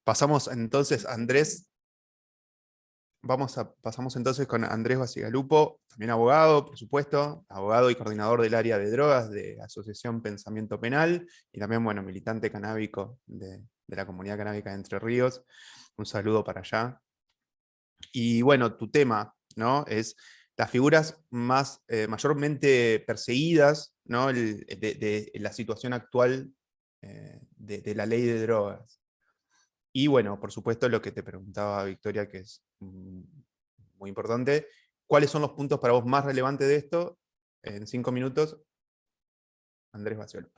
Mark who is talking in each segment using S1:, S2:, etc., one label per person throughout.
S1: Pasamos entonces, Andrés, pasamos entonces con Andrés Basigalupo, también abogado, por supuesto, abogado y coordinador del área de drogas de Asociación Pensamiento Penal, y también, bueno, militante canábico de la comunidad canábica de Entre Ríos. Un saludo para allá. Y bueno, tu tema, ¿no? Es las figuras mayormente perseguidas, ¿no? De la situación actual de la ley de drogas. Y bueno, por supuesto, lo que te preguntaba Victoria, que es muy importante, ¿cuáles son los puntos para vos más relevantes de esto? En 5 minutos, Andrés Baciolo.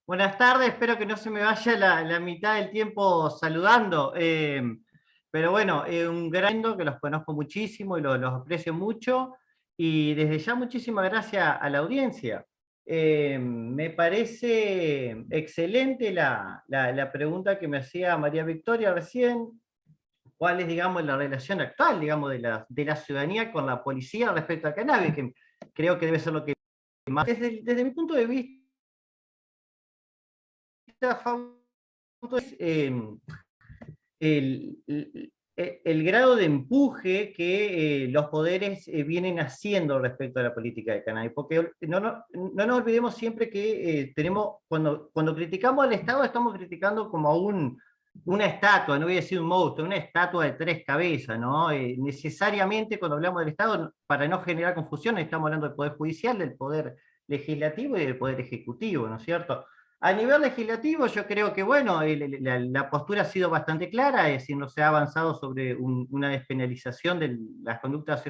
S2: Buenas tardes, espero que no se me vaya la mitad del tiempo saludando. Pero bueno, un gran que los conozco muchísimo y los aprecio mucho. Y desde ya muchísimas gracias a la audiencia. Me parece excelente la pregunta que me hacía María Victoria recién. ¿Cuál es, digamos, la relación actual, digamos, de la ciudadanía con la policía respecto al cannabis? Que creo que debe ser lo que más... Desde mi punto de vista, el, el, el grado de empuje que los poderes vienen haciendo respecto a la política de cannabis, porque no nos olvidemos siempre que cuando criticamos al Estado estamos criticando como a una estatua, no voy a decir un monstruo, una estatua de 3 cabezas, ¿no? Necesariamente cuando hablamos del Estado, para no generar confusión, estamos hablando del Poder Judicial, del Poder Legislativo y del Poder Ejecutivo, ¿no es cierto? A nivel legislativo, yo creo que, bueno, la postura ha sido bastante clara, es decir, no se ha avanzado sobre una despenalización de las conductas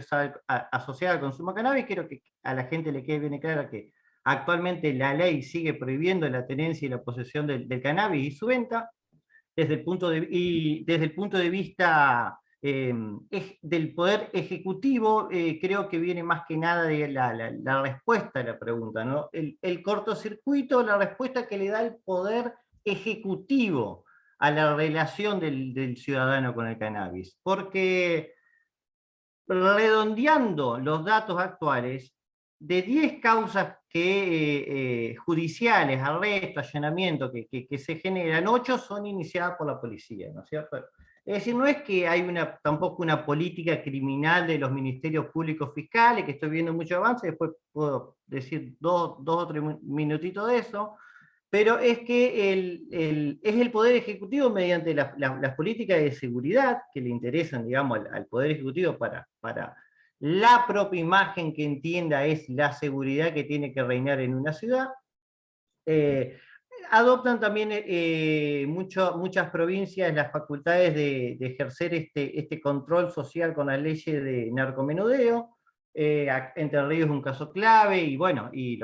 S2: asociadas al consumo de cannabis. Quiero que a la gente le quede bien claro que actualmente la ley sigue prohibiendo la tenencia y la posesión del cannabis y su venta. Desde el punto de vista del poder ejecutivo, creo que viene más que nada de la respuesta a la pregunta, ¿no? El cortocircuito, la respuesta que le da el poder ejecutivo a la relación del ciudadano con el cannabis. Porque redondeando los datos actuales, de 10 causas judiciales, arresto, allanamiento que se generan, 8 son iniciadas por la policía, ¿no es cierto? Es decir, no es que hay tampoco una política criminal de los ministerios públicos fiscales, que estoy viendo mucho avance, después puedo decir dos o tres minutitos de eso, pero es que es el Poder Ejecutivo mediante las políticas de seguridad que le interesan, digamos, al Poder Ejecutivo para la propia imagen que entienda es la seguridad que tiene que reinar en una ciudad. Adoptan también muchas provincias las facultades de ejercer este control social con las leyes de narcomenudeo. Entre Ríos es un caso clave, y bueno, y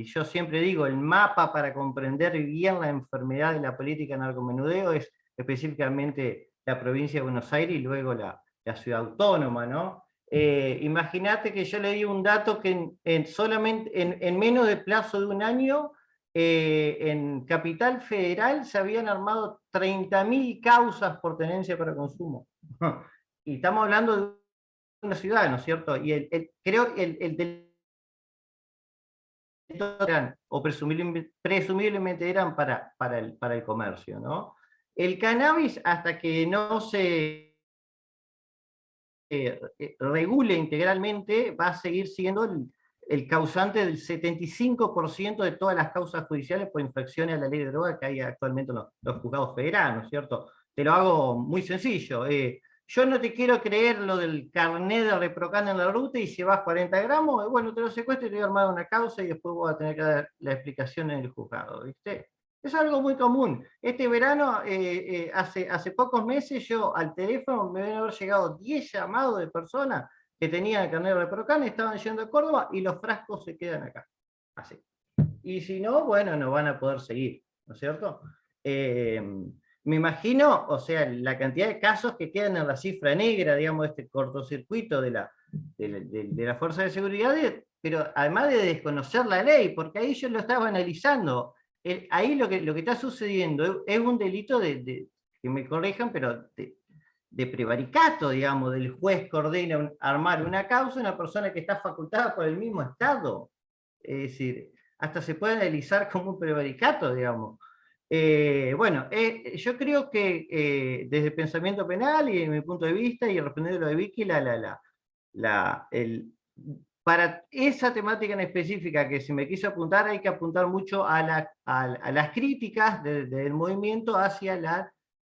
S2: yo siempre digo, el mapa para comprender bien la enfermedad de la política narcomenudeo es específicamente la provincia de Buenos Aires y luego la ciudad autónoma, ¿no? Imagínate que yo le di un dato que solamente en menos de plazo de un año, en Capital Federal se habían armado 30.000 causas por tenencia para consumo. Y estamos hablando de una ciudad, ¿no es cierto? Y creo que el eran, o presumiblemente eran para el comercio, ¿no? El cannabis, hasta que no se regule integralmente, va a seguir siendo el causante del 75% de todas las causas judiciales por infracciones a la ley de droga que hay actualmente en los juzgados federales, ¿cierto? Te lo hago muy sencillo. Yo no te quiero creer lo del carnet de Reprocan en la ruta y llevas 40 gramos, bueno, te lo secuestro y te voy a armar una causa y después voy a tener que dar la explicación en el juzgado, ¿viste? Es algo muy común. Este verano, hace pocos meses, yo al teléfono me deben haber llegado 10 llamados de personas que tenían el carnet de Reprocan, estaban yendo a Córdoba y los frascos se quedan acá. Así. Y si no, bueno, no van a poder seguir, ¿no es cierto? Me imagino, o sea, la cantidad de casos que quedan en la cifra negra, digamos, este cortocircuito de la fuerza de seguridad, pero además de desconocer la ley, porque ahí yo lo estaba analizando. Ahí lo que está sucediendo es un delito que me corrijan, pero de prevaricato, digamos, del juez que ordena armar una causa, una persona que está facultada por el mismo Estado. Es decir, hasta se puede analizar como un prevaricato, digamos. Bueno, yo creo que desde el pensamiento penal y en mi punto de vista, y respondiendo a lo de Vicky, para esa temática en específica que se me quiso apuntar, hay que apuntar mucho a las críticas del movimiento hacia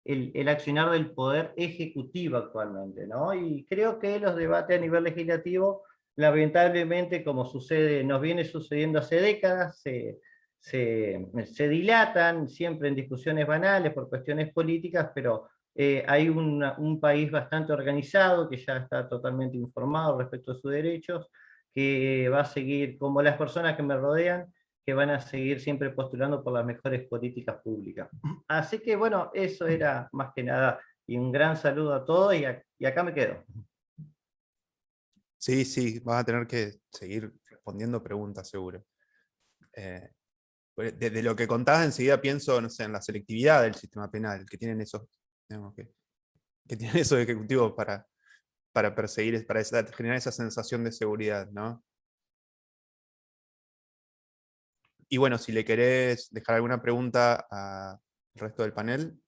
S2: el accionar del poder ejecutivo actualmente, ¿no? Y creo que los debates a nivel legislativo, lamentablemente, como sucede, nos viene sucediendo hace décadas, se dilatan siempre en discusiones banales por cuestiones políticas, pero hay un país bastante organizado que ya está totalmente informado respecto a sus derechos, que va a seguir, como las personas que me rodean, que van a seguir siempre postulando por las mejores políticas públicas. Así que bueno, eso era más que nada, y un gran saludo a todos, y acá me quedo.
S1: Sí, sí, vas a tener que seguir respondiendo preguntas, seguro. De lo que contabas enseguida pienso, no sé, en la selectividad del sistema penal, que tienen esos, digamos, que tienen esos ejecutivos para perseguir, generar esa sensación de seguridad, ¿no? Y bueno, si le querés dejar alguna pregunta al resto del panel.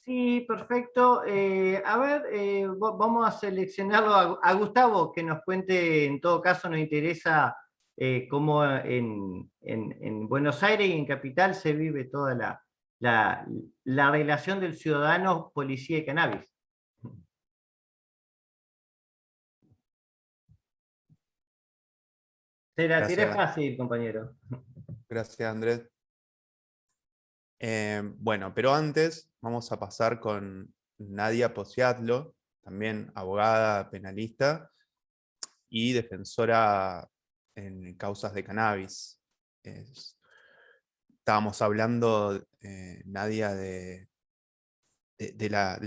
S2: Sí, perfecto. A ver, vamos a seleccionarlo a Gustavo, que nos cuente, en todo caso nos interesa cómo en Buenos Aires y en Capital se vive toda la relación del ciudadano, policía y cannabis. Te la tiré
S1: Gracias,
S2: fácil, compañero.
S1: gracias Andrés. Bueno, pero antes vamos a pasar con Nadia Posiatlo, también abogada penalista y defensora en causas de cannabis. Estábamos hablando, Nadia, le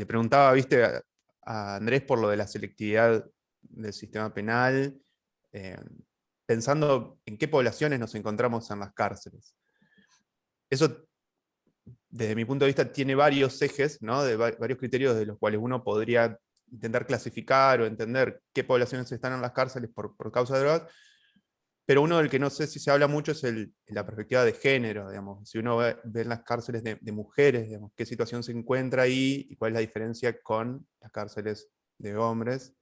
S1: preguntaba, viste, a Andrés por lo de la selectividad del sistema penal, eh, pensando en qué poblaciones nos encontramos en las cárceles. Eso, desde mi punto de vista, tiene varios ejes, ¿no? Varios criterios de los cuales uno podría intentar clasificar o entender qué poblaciones están en las cárceles por causa de drogas, pero uno del que no sé si se habla mucho es la perspectiva de género, digamos. Si uno ve en las cárceles de mujeres, digamos, qué situación se encuentra ahí y cuál es la diferencia con las cárceles de hombres.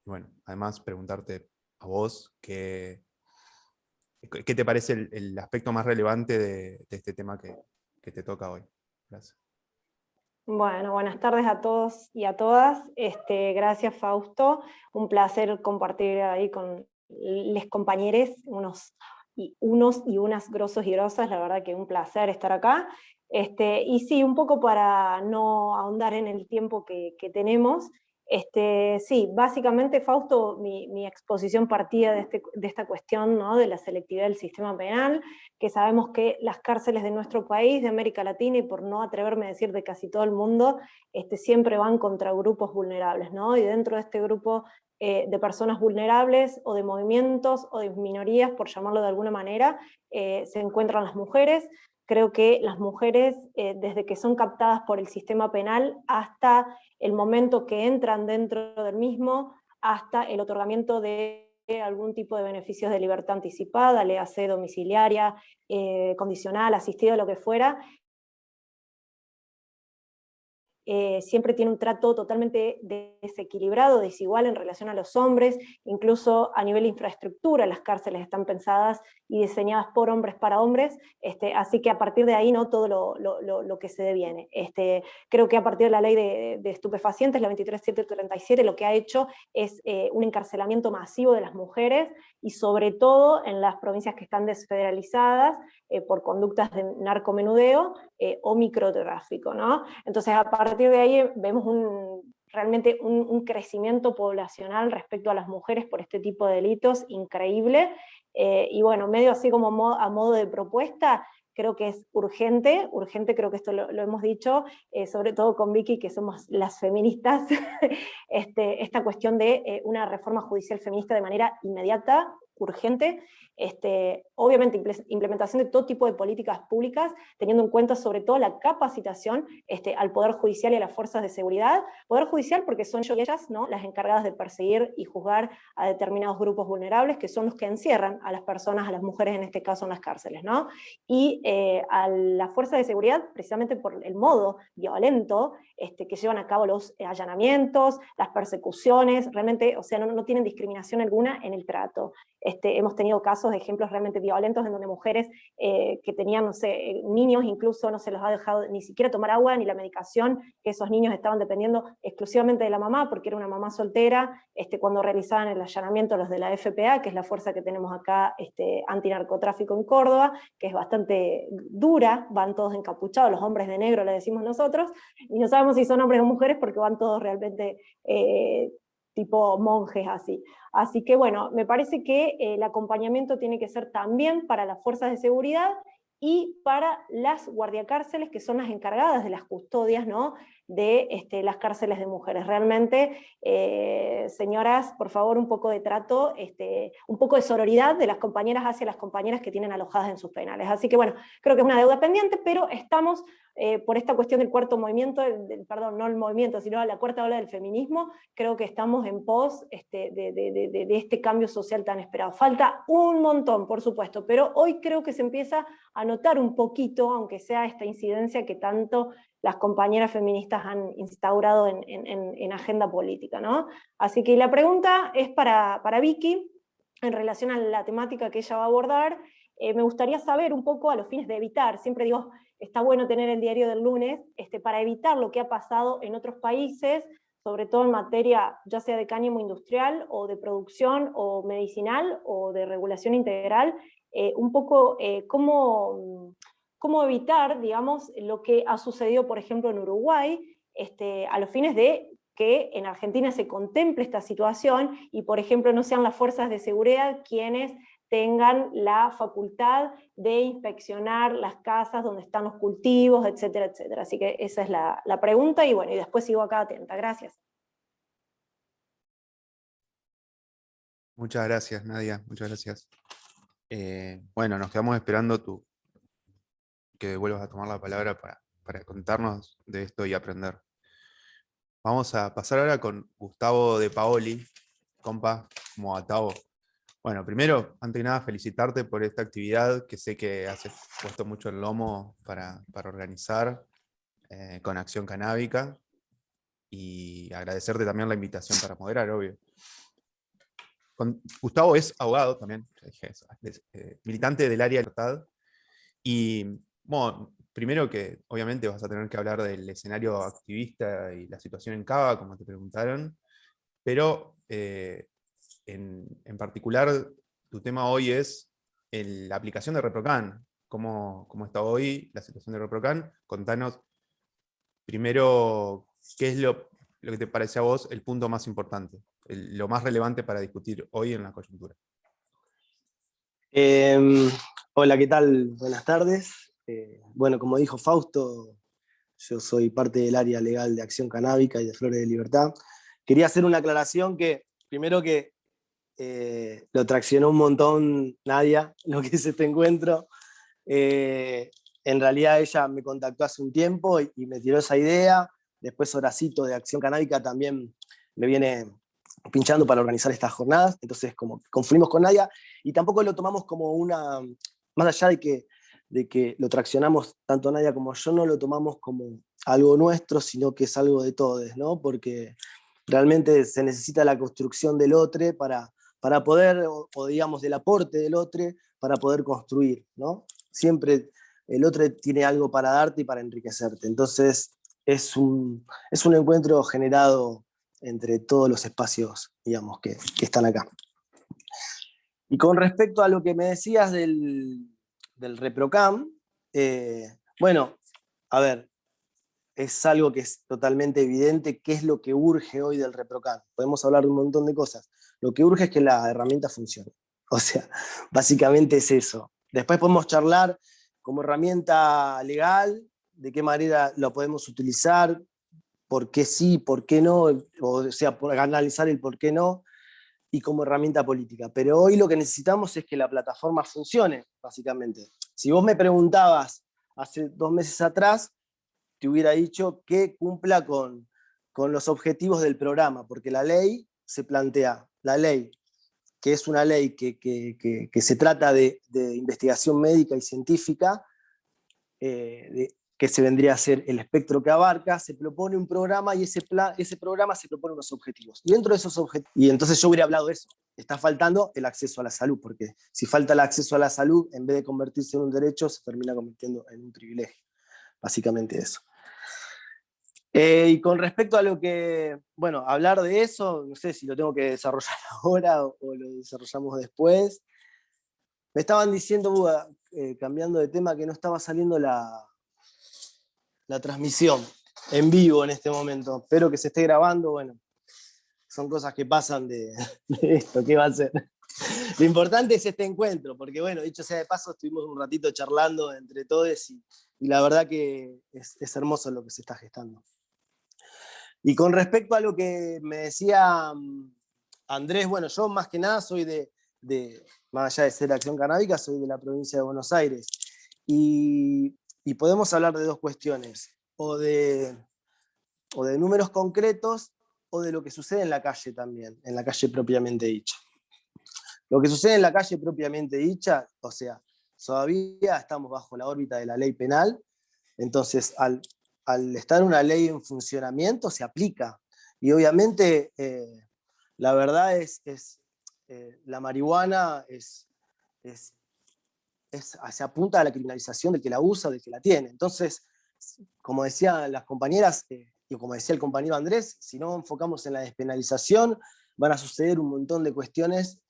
S1: Bueno, además preguntarte a vos qué te parece el aspecto más relevante de este tema que te toca hoy. Gracias.
S3: Bueno, buenas tardes a todos y a todas. Gracias, Fausto. Un placer compartir ahí con les compañeros, unos y unas grosos y grosas. La verdad que un placer estar acá. Y sí, un poco para no ahondar en el tiempo que tenemos. Sí, básicamente, Fausto, mi exposición partía de esta cuestión, ¿no?, de la selectividad del sistema penal, que sabemos que las cárceles de nuestro país, de América Latina, y por no atreverme a decir de casi todo el mundo, siempre van contra grupos vulnerables, ¿no? Y dentro de este grupo de personas vulnerables, o de movimientos, o de minorías, por llamarlo de alguna manera, se encuentran las mujeres. Creo que las mujeres, desde que son captadas por el sistema penal hasta el momento que entran dentro del mismo, hasta el otorgamiento de algún tipo de beneficios de libertad anticipada, le hace domiciliaria, condicional, asistida, lo que fuera, siempre tiene un trato totalmente desequilibrado, desigual en relación a los hombres, incluso a nivel de infraestructura, las cárceles están pensadas y diseñadas por hombres para hombres, así que a partir de ahí, ¿no?, todo lo que se deviene. Creo que a partir de la ley de estupefacientes, la 23737, lo que ha hecho es un encarcelamiento masivo de las mujeres, y sobre todo en las provincias que están desfederalizadas por conductas de narcomenudeo o microtráfico, ¿no? Entonces, a partir de ahí vemos realmente un crecimiento poblacional respecto a las mujeres por este tipo de delitos increíble, y bueno, medio así como a modo de propuesta, creo que es urgente, creo que esto lo hemos dicho, sobre todo con Vicky, que somos las feministas, esta cuestión de una reforma judicial feminista de manera inmediata, urgente. Obviamente implementación de todo tipo de políticas públicas, teniendo en cuenta sobre todo la capacitación al Poder Judicial y a las fuerzas de seguridad. Poder Judicial porque son ellas, ¿no?, las encargadas de perseguir y juzgar a determinados grupos vulnerables, que son los que encierran a las personas, a las mujeres en este caso en las cárceles, ¿no? Y a la fuerza de seguridad, precisamente por el modo violento que llevan a cabo los allanamientos, las persecuciones, realmente, o sea, no tienen discriminación alguna en el trato. Hemos tenido casos de ejemplos realmente violentos en donde mujeres que tenían, no sé, niños incluso no se los ha dejado ni siquiera tomar agua ni la medicación, que esos niños estaban dependiendo exclusivamente de la mamá, porque era una mamá soltera, cuando realizaban el allanamiento los de la FPA, que es la fuerza que tenemos acá antinarcotráfico en Córdoba, que es bastante dura, van todos encapuchados, los hombres de negro le decimos nosotros, y no sabemos si son hombres o mujeres porque van todos realmente tipo monjes así. Así que bueno, me parece que el acompañamiento tiene que ser también para las fuerzas de seguridad y para las guardiacárceles, que son las encargadas de las custodias, ¿no?, de las cárceles de mujeres. Realmente, señoras, por favor, un poco de trato, un poco de sororidad de las compañeras hacia las compañeras que tienen alojadas en sus penales. Así que bueno, creo que es una deuda pendiente, pero estamos, por esta cuestión del cuarto movimiento, perdón, no el movimiento, sino la cuarta ola del feminismo, creo que estamos en pos de este cambio social tan esperado. Falta un montón, por supuesto, pero hoy creo que se empieza a notar un poquito, aunque sea esta incidencia que tanto las compañeras feministas han instaurado en agenda política, ¿no? Así que la pregunta es para Vicky, en relación a la temática que ella va a abordar. Me gustaría saber un poco a los fines de evitar, siempre digo, está bueno tener el diario del lunes, para evitar lo que ha pasado en otros países, sobre todo en materia ya sea de cáñamo industrial, o de producción, o medicinal, o de regulación integral, un poco cómo evitar, digamos, lo que ha sucedido, por ejemplo, en Uruguay, a los fines de que en Argentina se contemple esta situación y, por ejemplo, no sean las fuerzas de seguridad quienes tengan la facultad de inspeccionar las casas donde están los cultivos, etcétera, etcétera. Así que esa es la pregunta, y bueno, y después sigo acá atenta. Gracias.
S1: Muchas gracias, Nadia, muchas gracias. Bueno, nos quedamos esperando que vuelvas a tomar la palabra para contarnos de esto y aprender. Vamos a pasar ahora con Gustavo de Paoli, compa, como Atavo. Bueno, primero, antes que nada, felicitarte por esta actividad que sé que has puesto mucho el lomo para organizar con Acción Canábica, y agradecerte también la invitación para moderar, obvio. Gustavo es abogado también, ya dije eso, militante del área de libertad, y bueno, primero que obviamente vas a tener que hablar del escenario activista y la situación en Cava, como te preguntaron, pero en particular tu tema hoy es la aplicación de ReproCan. ¿Cómo está hoy la situación de ReproCan? Contanos primero qué es lo que te parece a vos el punto más importante, lo más relevante para discutir hoy en la coyuntura.
S4: Hola, ¿qué tal? Buenas tardes. Bueno, como dijo Fausto, yo soy parte del área legal de Acción Canábica y de Flores de Libertad. Quería hacer una aclaración que, primero que lo traccionó un montón Nadia, lo que es este encuentro. En realidad ella me contactó hace un tiempo y me tiró esa idea. Después Horacito de Acción Canábica también me viene pinchando para organizar estas jornadas. Entonces como confluimos con Nadia y tampoco lo tomamos como una, más allá de que lo traccionamos tanto Nadia como yo, no lo tomamos como algo nuestro, sino que es algo de todos, ¿no? Porque realmente se necesita la construcción del otro para poder, o digamos del aporte del otro, para poder construir, ¿no? Siempre el otro tiene algo para darte y para enriquecerte. Entonces es un encuentro generado entre todos los espacios, digamos, que están acá. Y con respecto a lo que me decías del ReproCan, bueno, a ver, es algo que es totalmente evidente, qué es lo que urge hoy del ReproCan. Podemos hablar de un montón de cosas. Lo que urge es que la herramienta funcione. O sea, básicamente es eso. Después podemos charlar como herramienta legal, de qué manera lo podemos utilizar, por qué sí, por qué no, o sea, analizar el por qué no. y como herramienta política. Pero hoy lo que necesitamos es que la plataforma funcione, básicamente. Si vos me preguntabas hace 2 meses atrás, te hubiera dicho que cumpla con los objetivos del programa, porque la ley se plantea, la ley, que es una ley que se trata de investigación médica y científica, que se vendría a ser el espectro que abarca, se propone un programa y ese programa se propone unos objetivos. Y dentro de esos objetivos, y entonces yo hubiera hablado de eso, está faltando el acceso a la salud, porque si falta el acceso a la salud, en vez de convertirse en un derecho, se termina convirtiendo en un privilegio. Básicamente eso. Y con respecto a lo que, bueno, hablar de eso, no sé si lo tengo que desarrollar ahora o lo desarrollamos después. Me estaban diciendo, Buda, cambiando de tema, que no estaba saliendo la transmisión en vivo en este momento. Espero que se esté grabando, bueno, son cosas que pasan de esto, ¿qué va a ser? Lo importante es este encuentro, porque bueno, dicho sea de paso, estuvimos un ratito charlando entre todos y la verdad que es hermoso lo que se está gestando. Y con respecto a lo que me decía Andrés, bueno, yo más que nada soy más allá de ser Acción Canábica, soy de la provincia de Buenos Aires. Y podemos hablar de dos cuestiones, o de números concretos, o de lo que sucede en la calle también, en la calle propiamente dicha. Lo que sucede en la calle propiamente dicha, o sea, todavía estamos bajo la órbita de la ley penal, entonces al estar una ley en funcionamiento se aplica. Y obviamente la verdad la marihuana se apunta a la criminalización del que la usa, del que la tiene. Entonces, como decían las compañeras, y como decía el compañero Andrés, si no enfocamos en la despenalización, van a suceder un montón de cuestiones,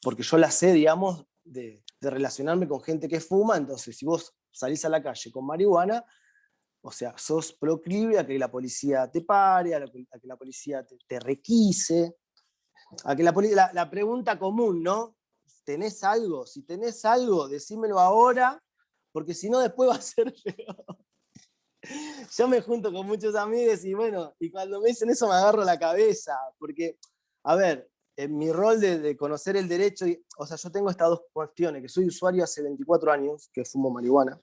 S4: porque yo las sé, digamos, de relacionarme con gente que fuma. Entonces, si vos salís a la calle con marihuana, o sea, sos proclive a que la policía te pare, a que la policía te requise, a que la pregunta común, ¿no? ¿Tenés algo? Si tenés algo, decímelo ahora, porque si no después va a ser peor. Yo me junto con muchos amigos y bueno, y cuando me dicen eso me agarro la cabeza, porque, a ver, en mi rol de conocer el derecho, o sea, yo tengo estas dos cuestiones, que soy usuario hace 24 años, que fumo marihuana,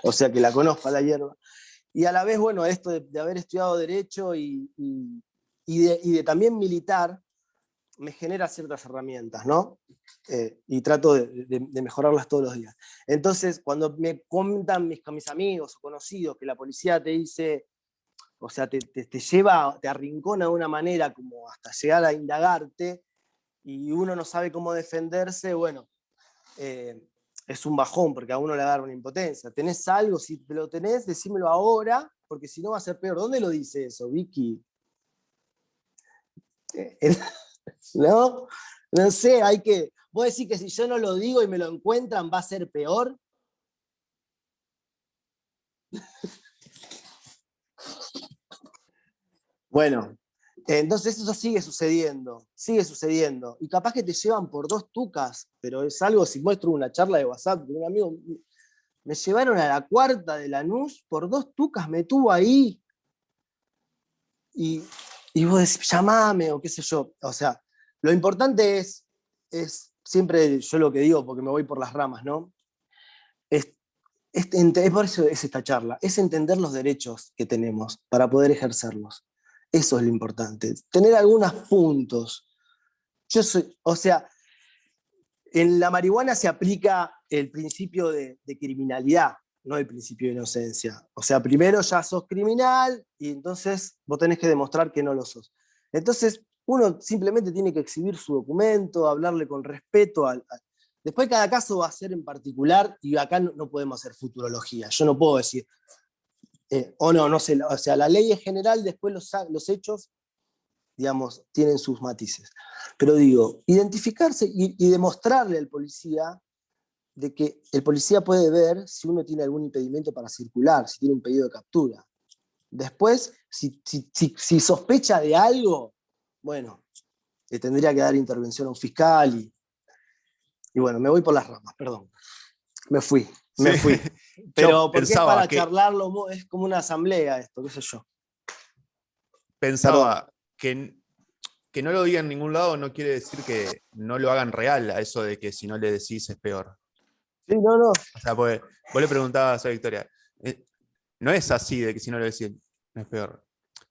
S4: o sea que la conozco a la hierba, y a la vez, bueno, esto de haber estudiado derecho y de también militar, me genera ciertas herramientas, ¿no? Y trato de mejorarlas todos los días. Entonces, cuando me cuentan mis amigos o conocidos que la policía te dice, o sea, te lleva, te arrincona de una manera como hasta llegar a indagarte, y uno no sabe cómo defenderse, bueno, es un bajón, porque a uno le agarra una impotencia. ¿Tenés algo? Si te lo tenés, decímelo ahora, porque si no va a ser peor. ¿Dónde lo dice eso, Vicky? ¿No? No sé, vos decís que si yo no lo digo y me lo encuentran, ¿va a ser peor? Bueno, entonces eso sigue sucediendo, y capaz que te llevan por 2 tucas, pero es algo, si muestro una charla de WhatsApp de un amigo, me llevaron a la Cuarta de Lanús, por 2 tucas me tuvo ahí, y vos decís, llamame, o qué sé yo. O sea, lo importante es siempre, yo lo que digo, porque me voy por las ramas, ¿no? Por eso es esta charla, es entender los derechos que tenemos para poder ejercerlos. Eso es lo importante, tener algunos puntos. O sea, en la marihuana se aplica el principio de criminalidad, no el principio de inocencia. O sea, primero ya sos criminal y entonces vos tenés que demostrar que no lo sos. Entonces, uno simplemente tiene que exhibir su documento, hablarle con respeto. Después cada caso va a ser en particular, y acá no podemos hacer futurología. Yo no puedo decir, no sé, o sea, la ley es general, después los hechos, digamos, tienen sus matices. Pero digo, identificarse y demostrarle al policía de que el policía puede ver si uno tiene algún impedimento para circular, si tiene un pedido de captura. Después, si sospecha de algo, bueno, le tendría que dar intervención a un fiscal y bueno, me voy por las ramas, perdón. Me fui. Pero porque es para charlarlo, es como una asamblea esto, qué sé yo.
S1: Pensaba que que no lo diga en ningún lado no quiere decir que no lo hagan real a eso de que si no le decís es peor.
S4: Sí, no.
S1: O sea, pues, vos le preguntabas a Victoria, no es así de que si no le decís no es peor.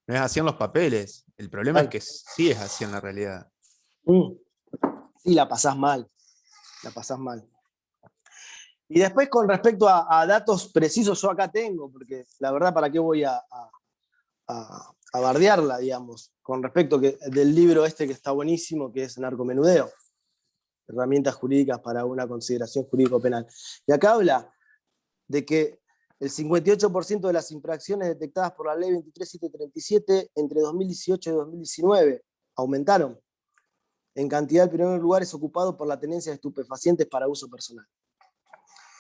S1: No es así en los papeles. El problema es que sí es así en la realidad.
S4: Sí, la pasás mal. La pasás mal. Y después con respecto a datos precisos, yo acá tengo, porque la verdad, ¿para qué voy a bardearla, digamos? Con respecto del libro este que está buenísimo, que es Narcomenudeo, herramientas jurídicas para una consideración jurídico-penal. Y acá habla de que el 58% de las infracciones detectadas por la ley 23737 entre 2018 y 2019 aumentaron en cantidad. El primer lugar es ocupado por la tenencia de estupefacientes para uso personal.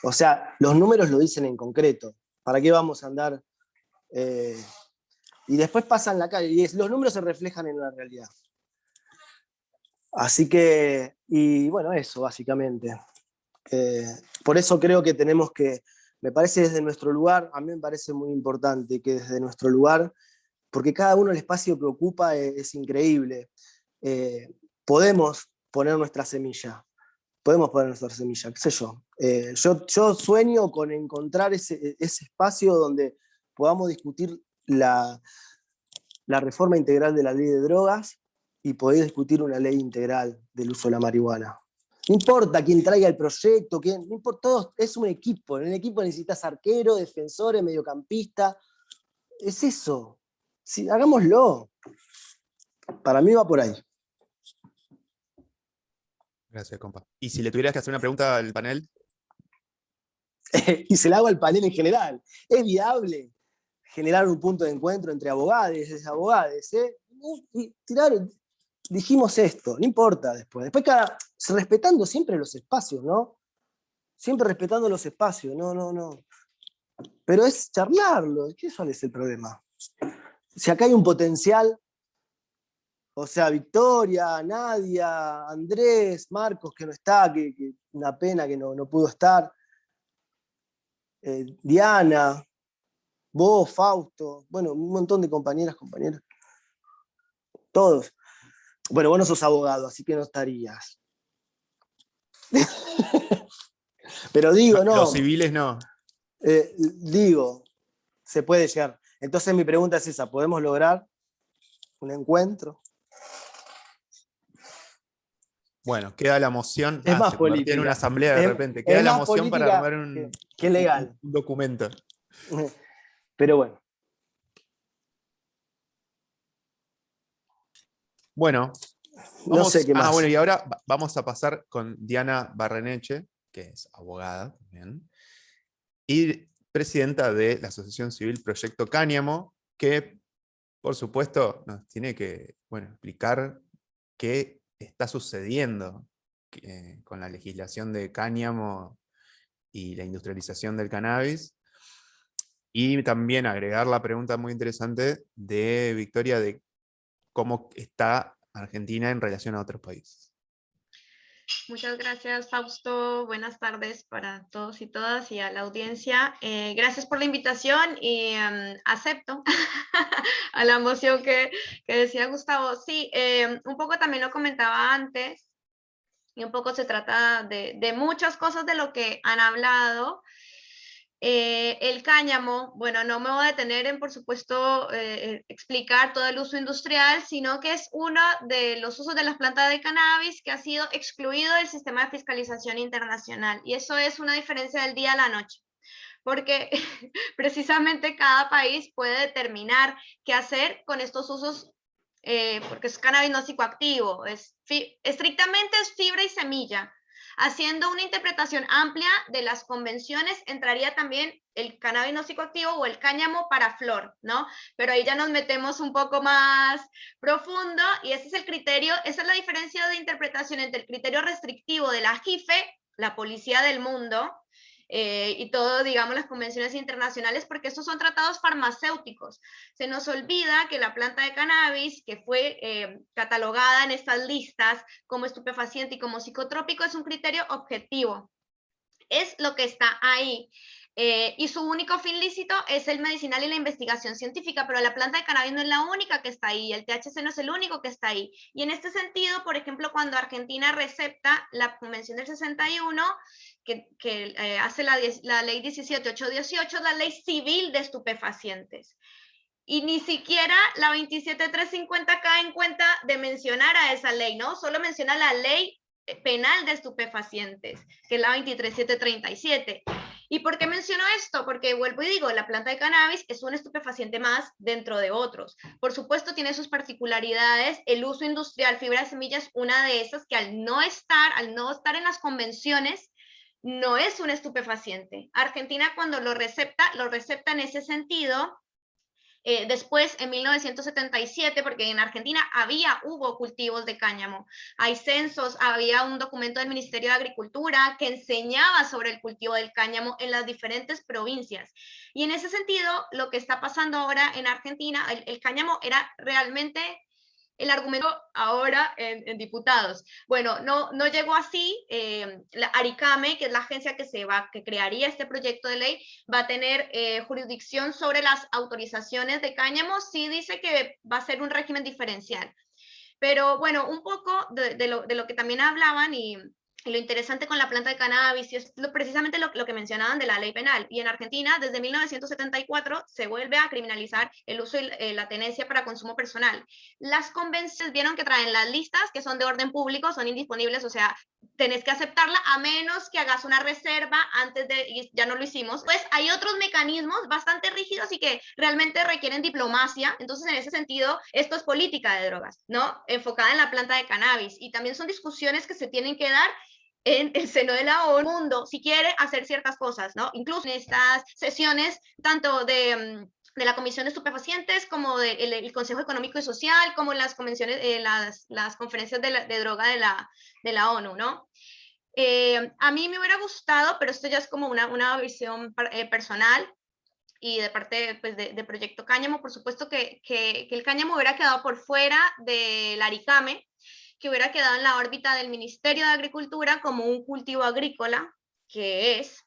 S4: O sea, los números lo dicen en concreto. ¿Para qué vamos a andar? Y después pasan la calle, y los números se reflejan en la realidad. Así que, y bueno, eso básicamente. Por eso creo que tenemos que, me parece desde nuestro lugar, a mí me parece muy importante que desde nuestro lugar, porque cada uno el espacio que ocupa es increíble, podemos poner nuestra semilla. Podemos poner nuestra semilla, qué sé yo. Yo sueño con encontrar ese espacio donde podamos discutir la reforma integral de la ley de drogas y poder discutir una ley integral del uso de la marihuana. No importa quién traiga el proyecto, no importa, todo es un equipo. En el equipo necesitas arquero, defensores, mediocampista. Es eso. Sí, hagámoslo. Para mí va por ahí.
S1: Gracias, compa. Y si le tuvieras que hacer una pregunta al panel.
S4: Y se la hago al panel en general. ¿Es viable generar un punto de encuentro entre abogados y desabogados? Y dijimos esto, no importa después. Después respetando siempre los espacios, ¿no? Siempre respetando los espacios, no. Pero es charlarlo, ¿cuál es el problema? Si acá hay un potencial, o sea, Victoria, Nadia, Andrés, Marcos, que no está, que una pena que no pudo estar, Diana, vos, Fausto, bueno, un montón de compañeras, compañeros, todos. Bueno, vos no sos abogado, así que no estarías. Pero digo, no.
S1: Los civiles no.
S4: Digo, se puede llegar. Entonces mi pregunta es esa, ¿podemos lograr un encuentro?
S1: Bueno, queda la moción.
S4: Es más
S1: Se convertía en una
S4: política.
S1: asamblea de repente. Queda
S4: Es
S1: la
S4: más
S1: moción para
S4: política
S1: armar
S4: que legal.
S1: un documento.
S4: Pero bueno.
S1: Bueno,
S4: No sé qué más.
S1: Bueno, y ahora vamos a pasar con Diana Barreneche, que es abogada también, y presidenta de la Asociación Civil Proyecto Cáñamo, que por supuesto nos tiene que explicar qué está sucediendo con la legislación de cáñamo y la industrialización del cannabis. Y también agregar la pregunta muy interesante de Victoria de cómo está Argentina en relación a otros países.
S5: Muchas gracias, Fausto. Buenas tardes para todos y todas y a la audiencia. Gracias por la invitación y acepto a la moción que decía Gustavo. Sí, un poco también lo comentaba antes y un poco se trata de muchas cosas de lo que han hablado. El cáñamo, bueno, no me voy a detener en, por supuesto, explicar todo el uso industrial, sino que es uno de los usos de las plantas de cannabis que ha sido excluido del sistema de fiscalización internacional. Y eso es una diferencia del día a la noche, porque precisamente cada país puede determinar qué hacer con estos usos, porque es cannabis no psicoactivo, estrictamente es fibra y semilla. Haciendo una interpretación amplia de las convenciones, entraría también el cannabis no psicoactivo o el cáñamo para flor, ¿no? Pero ahí ya nos metemos un poco más profundo y ese es el criterio, esa es la diferencia de interpretación entre el criterio restrictivo de la JIFE, la policía del mundo, y todo, digamos, las convenciones internacionales, porque estos son tratados farmacéuticos. Se nos olvida que la planta de cannabis, que fue catalogada en estas listas como estupefaciente y como psicotrópico, es un criterio objetivo. Es lo que está ahí. y su único fin lícito es el medicinal y la investigación científica, pero la planta de cannabis no es la única que está ahí, el THC no es el único que está ahí. Y en este sentido, por ejemplo, cuando Argentina recepta la Convención del 61, que hace la ley 17818, la ley civil de estupefacientes. Y ni siquiera la 27350 cae en cuenta de mencionar a esa ley, ¿no? Solo menciona la ley penal de estupefacientes, que es la 23737. ¿Y por qué menciono esto? Porque vuelvo y digo, la planta de cannabis es un estupefaciente más dentro de otros. Por supuesto tiene sus particularidades, el uso industrial, fibra de semilla es una de esas que al no estar en las convenciones, no es un estupefaciente. Argentina cuando lo recepta en ese sentido. Después, en 1977, porque en Argentina hubo cultivos de cáñamo, hay censos, había un documento del Ministerio de Agricultura que enseñaba sobre el cultivo del cáñamo en las diferentes provincias. Y en ese sentido, lo que está pasando ahora en Argentina, el cáñamo era realmente el argumento ahora en diputados. Bueno, no llegó así. La Aricame, que es la agencia que crearía este proyecto de ley, va a tener jurisdicción sobre las autorizaciones de cáñamo. Sí dice que va a ser un régimen diferencial. Pero bueno, un poco de lo que también hablaban y lo interesante con la planta de cannabis y es precisamente lo que mencionaban de la ley penal. Y en Argentina, desde 1974, se vuelve a criminalizar el uso y la tenencia para consumo personal. Las convenciones vieron que traen las listas, que son de orden público, son indisponibles, o sea, tenés que aceptarla a menos que hagas una reserva antes de, y ya no lo hicimos. Pues hay otros mecanismos bastante rígidos y que realmente requieren diplomacia. Entonces, en ese sentido, esto es política de drogas, ¿no? Enfocada en la planta de cannabis. Y también son discusiones que se tienen que dar en el seno de la ONU, si quiere hacer ciertas cosas, ¿no? Incluso en estas sesiones, tanto de la Comisión de Estupefacientes, como del Consejo Económico y Social, como las convenciones, las conferencias de droga de la ONU, ¿no? A mí me hubiera gustado, pero esto ya es como una visión personal y de parte pues, de Proyecto Cáñamo, por supuesto que el cáñamo hubiera quedado por fuera del Aricame, que hubiera quedado en la órbita del Ministerio de Agricultura como un cultivo agrícola, que es.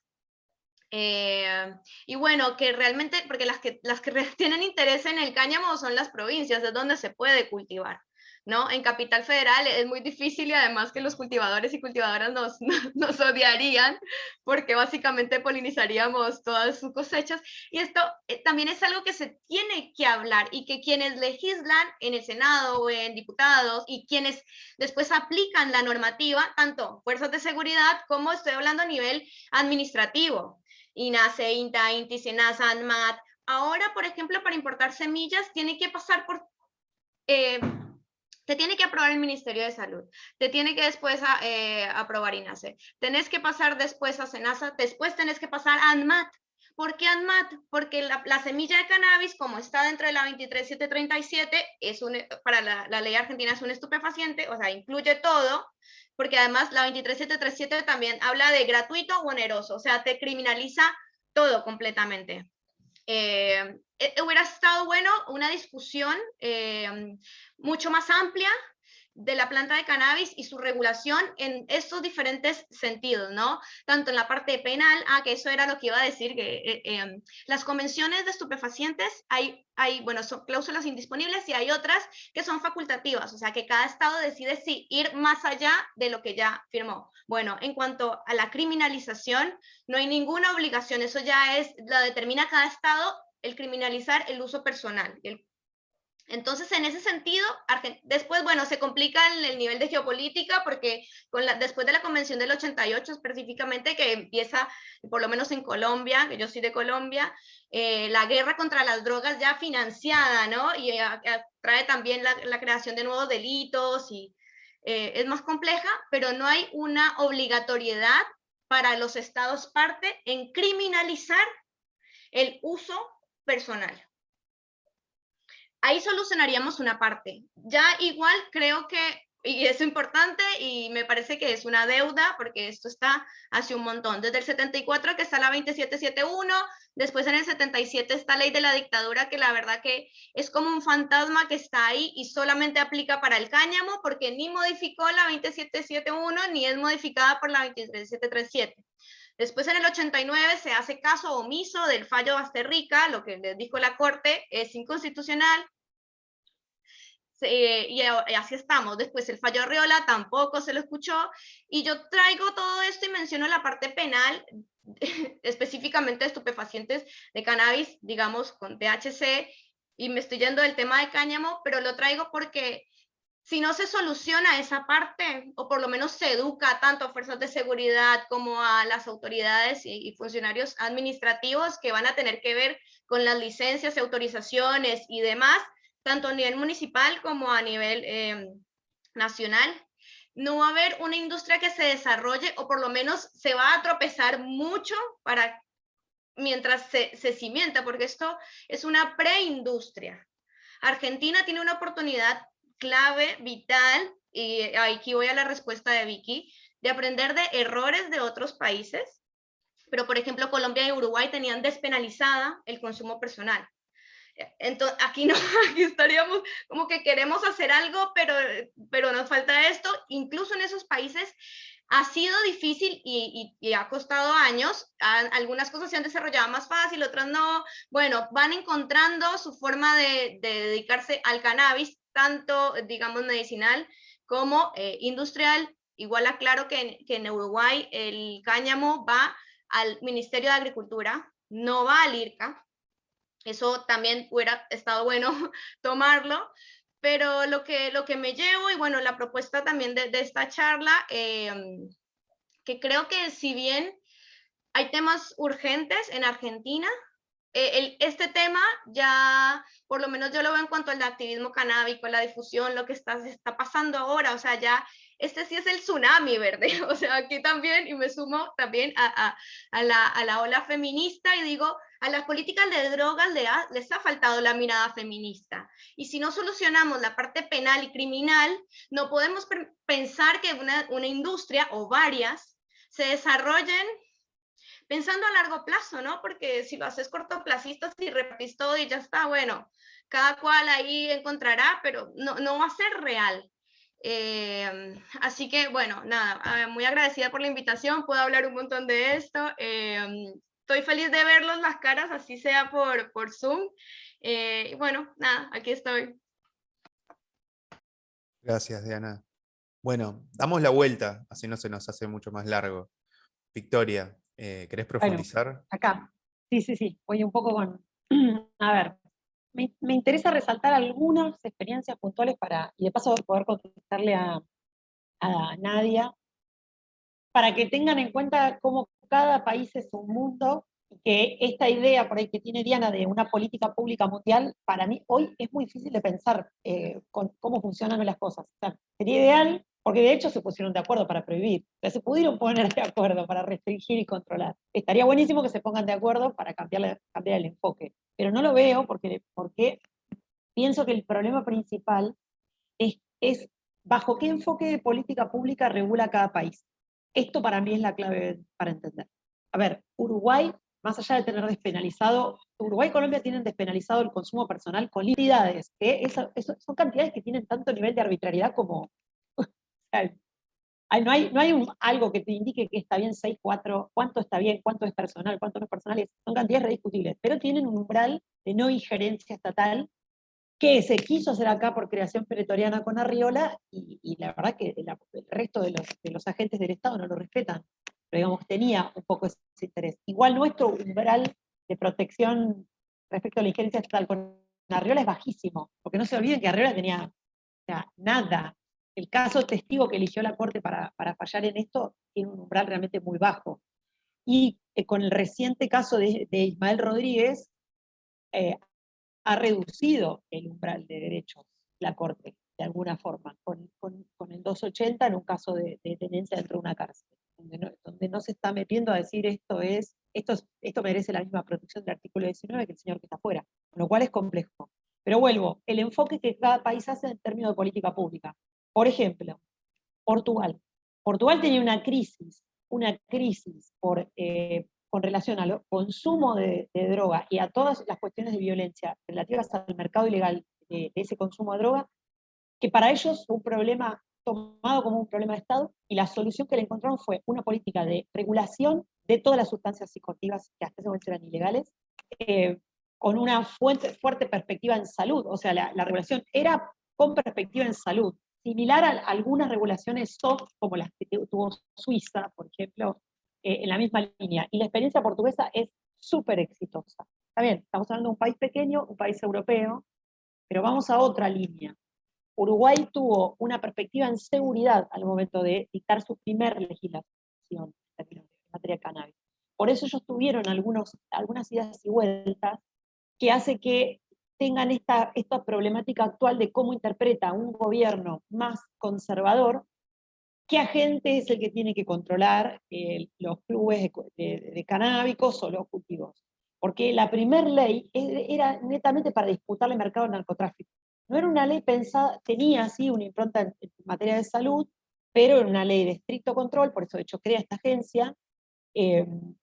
S5: Y bueno, que realmente, porque las que tienen interés en el cáñamo son las provincias, es donde se puede cultivar, ¿no? En Capital Federal es muy difícil y además que los cultivadores y cultivadoras nos odiarían porque básicamente polinizaríamos todas sus cosechas. Y esto también es algo que se tiene que hablar y que quienes legislan en el Senado o en diputados y quienes después aplican la normativa, tanto fuerzas de seguridad como estoy hablando a nivel administrativo. INASE, INTA, INTI, SENASA, ANMAT. Ahora, por ejemplo, para importar semillas, tiene que pasar por... te tiene que aprobar el Ministerio de Salud, te tiene que después aprobar INASE, tenés que pasar después a SENASA, después tenés que pasar a ANMAT. ¿Por qué ANMAT? Porque la semilla de cannabis, como está dentro de la 23737, para la ley argentina es un estupefaciente, o sea, incluye todo, porque además la 23737 también habla de gratuito o oneroso, o sea, te criminaliza todo completamente. Hubiera estado bueno una discusión mucho más amplia de la planta de cannabis y su regulación en estos diferentes sentidos, ¿no? Tanto en la parte penal, que eso era lo que iba a decir, que las convenciones de estupefacientes bueno, son cláusulas indisponibles y hay otras que son facultativas, o sea, que cada estado decide si ir más allá de lo que ya firmó. Bueno, en cuanto a la criminalización, no hay ninguna obligación, eso ya la determina cada estado, el criminalizar el uso personal, entonces, en ese sentido, después, bueno, se complica el nivel de geopolítica porque después de la Convención del 88 específicamente, que empieza, por lo menos en Colombia, que yo soy de Colombia, la guerra contra las drogas ya financiada, ¿no? Y trae también la creación de nuevos delitos y es más compleja, pero no hay una obligatoriedad para los estados parte en criminalizar el uso personal. Ahí solucionaríamos una parte. Ya igual creo que, y es importante, y me parece que es una deuda, porque esto está hace un montón. Desde el 74 que está la 27771, después en el 77 esta ley de la dictadura, que la verdad que es como un fantasma que está ahí y solamente aplica para el cáñamo, porque ni modificó la 27771, ni es modificada por la 23737. Después en el 89 se hace caso omiso del fallo Basterrica, lo que les dijo la Corte es inconstitucional, y así estamos. Después el fallo Arriola tampoco se lo escuchó, y yo traigo todo esto y menciono la parte penal, específicamente de estupefacientes de cannabis, digamos, con THC, y me estoy yendo del tema de cáñamo, pero lo traigo porque si no se soluciona esa parte, o por lo menos se educa tanto a fuerzas de seguridad como a las autoridades y funcionarios administrativos que van a tener que ver con las licencias y autorizaciones y demás, tanto a nivel municipal como a nivel nacional, no va a haber una industria que se desarrolle, o por lo menos se va a tropezar mucho mientras se cimienta, porque esto es una preindustria. Argentina tiene una oportunidad clave, vital, y aquí voy a la respuesta de Vicky, de aprender de errores de otros países, pero por ejemplo Colombia y Uruguay tenían despenalizada el consumo personal. Entonces, aquí no, aquí estaríamos como que queremos hacer algo, pero nos falta esto. Incluso en esos países ha sido difícil y ha costado años. Algunas cosas se han desarrollado más fácil, otras no. Bueno, van encontrando su forma de dedicarse al cannabis, tanto, digamos, medicinal como industrial. Igual aclaro que en Uruguay el cáñamo va al Ministerio de Agricultura, no va al IRCA. Eso también hubiera estado bueno tomarlo, pero lo que me llevo, y bueno, la propuesta también de esta charla, que creo que si bien hay temas urgentes en Argentina, este tema ya, por lo menos yo lo veo en cuanto al activismo canábico, la difusión, lo que se está pasando ahora, o sea, ya este sí es el tsunami verde, o sea, aquí también, y me sumo también a la ola feminista, y digo, a las políticas de drogas les ha faltado la mirada feminista, y si no solucionamos la parte penal y criminal, no podemos pensar que una industria o varias se desarrollen pensando a largo plazo, ¿no? Porque si lo haces cortoplacistas y repetís todo y ya está, bueno, cada cual ahí encontrará, pero no va a ser real. Así que, bueno, nada, muy agradecida por la invitación, puedo hablar un montón de esto. Estoy feliz de verlos las caras, así sea por Zoom. Y bueno, nada, aquí estoy.
S1: Gracias, Diana. Bueno, damos la vuelta, así no se nos hace mucho más largo. Victoria, ¿querés
S6: Bueno,
S1: profundizar?
S6: acá. Sí, sí, sí. Voy un poco con... A ver, me interesa resaltar algunas experiencias puntuales y de paso poder contestarle a Nadia, para que tengan en cuenta cómo cada país es un mundo, y que esta idea por ahí que tiene Diana de una política pública mundial, para mí hoy es muy difícil de pensar con cómo funcionan las cosas. O sea, sería ideal, porque de hecho se pusieron de acuerdo para prohibir, o sea, se pudieron poner de acuerdo para restringir y controlar. Estaría buenísimo que se pongan de acuerdo para cambiar el enfoque, pero no lo veo porque pienso que el problema principal es bajo qué enfoque de política pública regula cada país. Esto para mí es la clave para entender. A ver, Uruguay, más allá de tener despenalizado, Uruguay y Colombia tienen despenalizado el consumo personal con cantidades, que son cantidades que tienen tanto nivel de arbitrariedad como... o sea, no hay algo que te indique que está bien 6, 4, cuánto está bien, cuánto es personal, cuánto no es personal, son cantidades rediscutibles, pero tienen un umbral de no injerencia estatal que se quiso hacer acá por creación pretoriana con Arriola, y la verdad que el resto de los agentes del Estado no lo respetan, pero digamos, tenía un poco ese interés. Igual nuestro umbral de protección respecto a la injerencia estatal con Arriola es bajísimo, porque no se olviden que Arriola tenía, o sea, nada. El caso testigo que eligió la Corte para fallar en esto tiene un umbral realmente muy bajo. Y con el reciente caso de Ismael Rodríguez, ha reducido el umbral de derechos la Corte, de alguna forma, con el 280 en un caso de tenencia dentro de una cárcel, donde no se está metiendo a decir esto merece la misma protección del artículo 19 que el señor que está afuera, con lo cual es complejo. Pero vuelvo, el enfoque que cada país hace en términos de política pública. Por ejemplo, Portugal. Portugal tenía una crisis con relación al consumo de droga y a todas las cuestiones de violencia relativas al mercado ilegal de ese consumo de droga, que para ellos fue un problema tomado como un problema de Estado, y la solución que le encontraron fue una política de regulación de todas las sustancias psicoactivas que hasta ese momento eran ilegales, con una fuerte perspectiva en salud. O sea, la regulación era con perspectiva en salud, similar a algunas regulaciones soft, como las que tuvo Suiza, por ejemplo, en la misma línea. Y la experiencia portuguesa es súper exitosa. Está bien, estamos hablando de un país pequeño, un país europeo, pero vamos a otra línea. Uruguay tuvo una perspectiva en seguridad al momento de dictar su primer legislación en materia de cannabis. Por eso ellos tuvieron algunas idas y vueltas que hace que tengan esta problemática actual de cómo interpreta un gobierno más conservador qué agente es el que tiene que controlar los clubes de canábicos o los cultivos. Porque la primera ley era netamente para disputarle el mercado del narcotráfico. No era una ley pensada, tenía así una impronta en materia de salud, pero era una ley de estricto control, por eso de hecho crea esta agencia.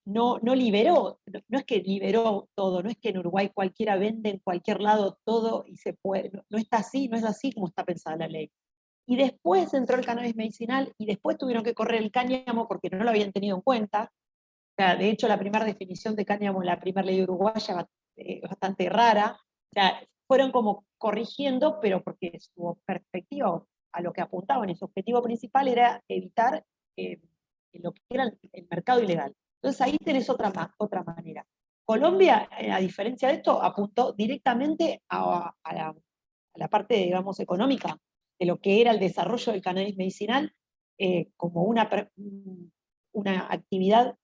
S6: No liberó, no es que liberó todo, no es que en Uruguay cualquiera vende en cualquier lado todo y se puede, no está así, no es así como está pensada la ley. Y después entró el cannabis medicinal y después tuvieron que correr el cáñamo porque no lo habían tenido en cuenta. O sea, de hecho, la primera definición de cáñamo en la primera ley uruguaya es bastante rara. O sea, fueron como corrigiendo, pero porque su perspectiva a lo que apuntaban y su objetivo principal era evitar lo que era el mercado ilegal. Entonces ahí tenés otra manera. Colombia, a diferencia de esto, apuntó directamente a la parte, digamos, económica de lo que era el desarrollo del cannabis medicinal como una actividad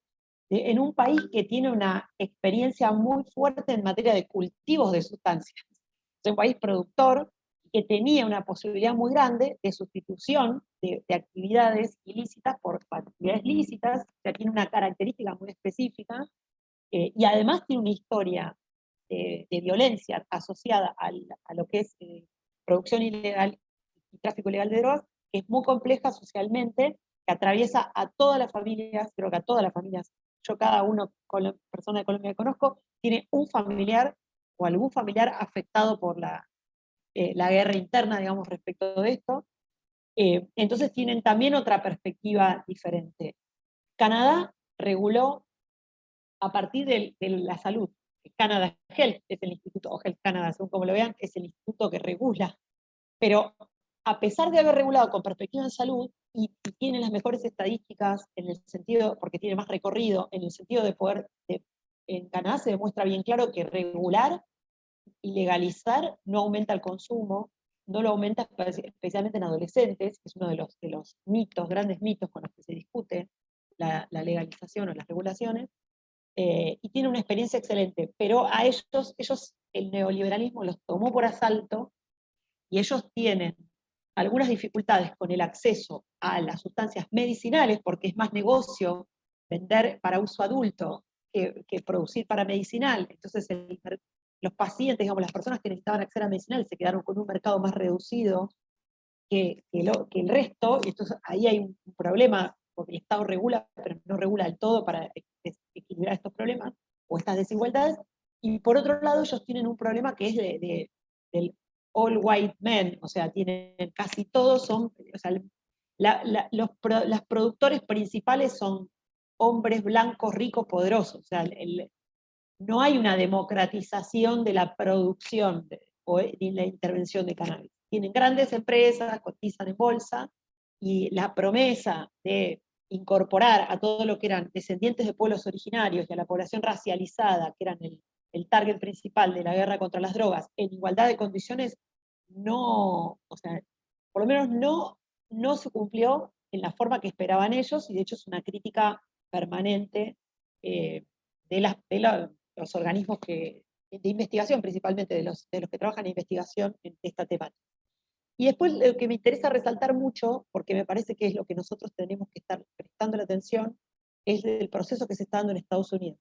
S6: en un país que tiene una experiencia muy fuerte en materia de cultivos de sustancias. Es un país productor que tenía una posibilidad muy grande de sustitución de actividades ilícitas por actividades lícitas, o sea, tiene una característica muy específica, y además tiene una historia de violencia asociada a lo que es producción ilegal y tráfico ilegal de drogas, que es muy compleja socialmente, que atraviesa a todas las familias, creo que a todas las familias. Yo cada uno, con la persona de Colombia que conozco, tiene un familiar o algún familiar afectado por la guerra interna, digamos, respecto de esto. Entonces tienen también otra perspectiva diferente. Canadá reguló a partir de la salud. Canada Health es el instituto, o Health Canada, según como lo vean, es el instituto que regula. Pero a pesar de haber regulado con perspectiva en salud, y tiene las mejores estadísticas en el sentido, porque tiene más recorrido, en el sentido de poder, en Canadá se demuestra bien claro que regular y legalizar no aumenta el consumo, no lo aumenta especialmente en adolescentes, que es uno de los mitos, grandes mitos con los que se discute la legalización o las regulaciones, y tiene una experiencia excelente, pero a ellos el neoliberalismo los tomó por asalto y ellos tienen algunas dificultades con el acceso a las sustancias medicinales, porque es más negocio vender para uso adulto que producir para medicinal. Entonces los pacientes, digamos, las personas que necesitaban acceder a medicinal se quedaron con un mercado más reducido que el resto, y entonces ahí hay un problema, porque el Estado regula, pero no regula del todo para equilibrar estos problemas, o estas desigualdades, y por otro lado ellos tienen un problema que es del all white men, o sea, tienen casi todos son, o sea, los productores principales son hombres blancos, ricos, poderosos, o sea, no hay una democratización de la producción ni la intervención de cannabis. Tienen grandes empresas, cotizan en bolsa, y la promesa de incorporar a todo lo que eran descendientes de pueblos originarios y a la población racializada, que eran el target principal de la guerra contra las drogas, en igualdad de condiciones, no, o sea, por lo menos no se cumplió en la forma que esperaban ellos, y de hecho es una crítica permanente de los organismos de investigación, principalmente de los que trabajan en investigación en esta temática. Y después lo que me interesa resaltar mucho, porque me parece que es lo que nosotros tenemos que estar prestando la atención, es el proceso que se está dando en Estados Unidos.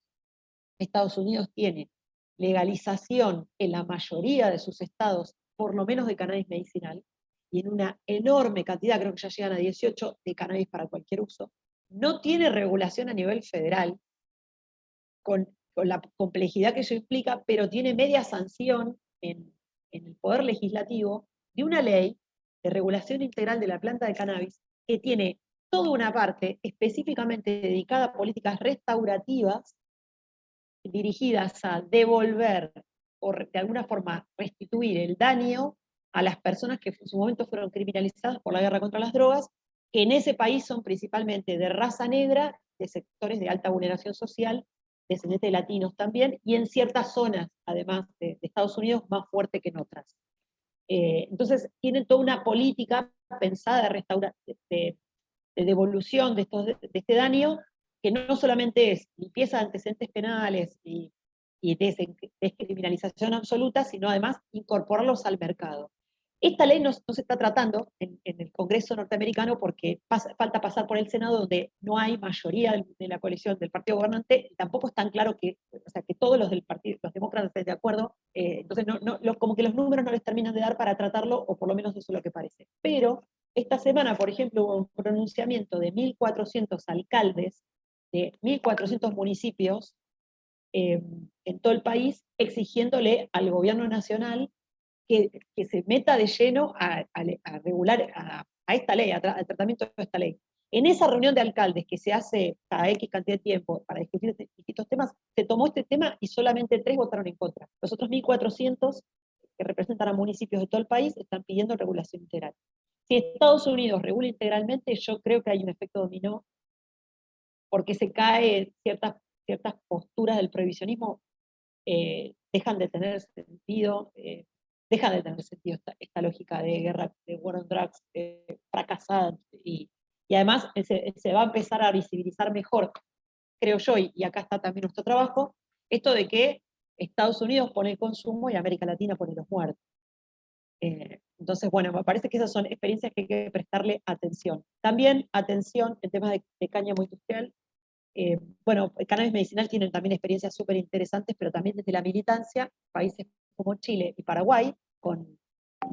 S6: Estados Unidos tiene legalización en la mayoría de sus estados, por lo menos de cannabis medicinal, y en una enorme cantidad, creo que ya llegan a 18, de cannabis para cualquier uso. No tiene regulación a nivel federal, con la complejidad que eso implica, pero tiene media sanción en el Poder Legislativo de una ley de regulación integral de la planta de cannabis que tiene toda una parte específicamente dedicada a políticas restaurativas dirigidas a devolver o de alguna forma restituir el daño a las personas que en su momento fueron criminalizadas por la guerra contra las drogas, que en ese país son principalmente de raza negra, de sectores de alta vulneración social, descendientes de latinos también, y en ciertas zonas, además de Estados Unidos, más fuerte que en otras. Entonces, tienen toda una política pensada de devolución de este daño, que no solamente es limpieza de antecedentes penales y descriminalización absoluta, sino además incorporarlos al mercado. Esta ley no se está tratando en el Congreso norteamericano porque falta pasar por el Senado, donde no hay mayoría de la coalición del partido gobernante, y tampoco es tan claro que todos los del partido, los demócratas estén de acuerdo, entonces como que los números no les terminan de dar para tratarlo, o por lo menos eso es lo que parece. Pero esta semana, por ejemplo, hubo un pronunciamiento de 1.400 alcaldes de 1.400 municipios en todo el país, exigiéndole al gobierno nacional que se meta de lleno a regular a esta ley, al tratamiento de esta ley. En esa reunión de alcaldes que se hace cada X cantidad de tiempo para discutir distintos temas, se tomó este tema y solamente 3 votaron en contra. Los otros 1.400, que representan a municipios de todo el país, están pidiendo regulación integral. Si Estados Unidos regula integralmente, yo creo que hay un efecto dominó, porque se caen ciertas posturas del prohibicionismo, dejan de tener sentido, esta lógica de guerra, de war on drugs, fracasada, y además se va a empezar a visibilizar mejor, creo yo, y acá está también nuestro trabajo, esto de que Estados Unidos pone el consumo y América Latina pone los muertos. Entonces, bueno, me parece que esas son experiencias que hay que prestarle atención. También atención en temas de cáñamo industrial. Bueno, el cannabis medicinal tienen también experiencias súper interesantes, pero también desde la militancia, países como Chile y Paraguay, con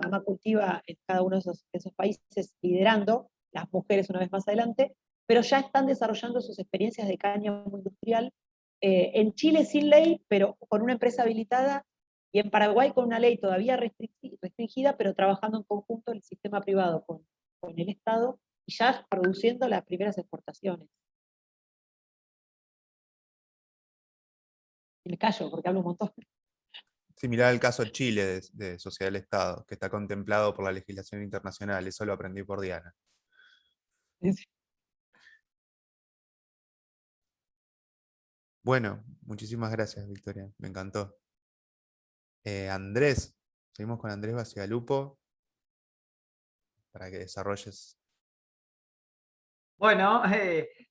S6: Mamá Cultiva en cada uno de esos países liderando, las mujeres una vez más adelante, pero ya están desarrollando sus experiencias de cáñamo industrial, en Chile sin ley, pero con una empresa habilitada, y en Paraguay con una ley todavía restringida, pero trabajando en conjunto el sistema privado con el Estado, y ya produciendo las primeras exportaciones. Y me callo porque hablo un montón.
S1: Similar al caso Chile de Sociedad del Estado, que está contemplado por la legislación internacional. Eso lo aprendí por Diana. Bueno, muchísimas gracias, Victoria. Me encantó. Andrés, seguimos con Andrés Bacigalupo para que desarrolles.
S2: Bueno,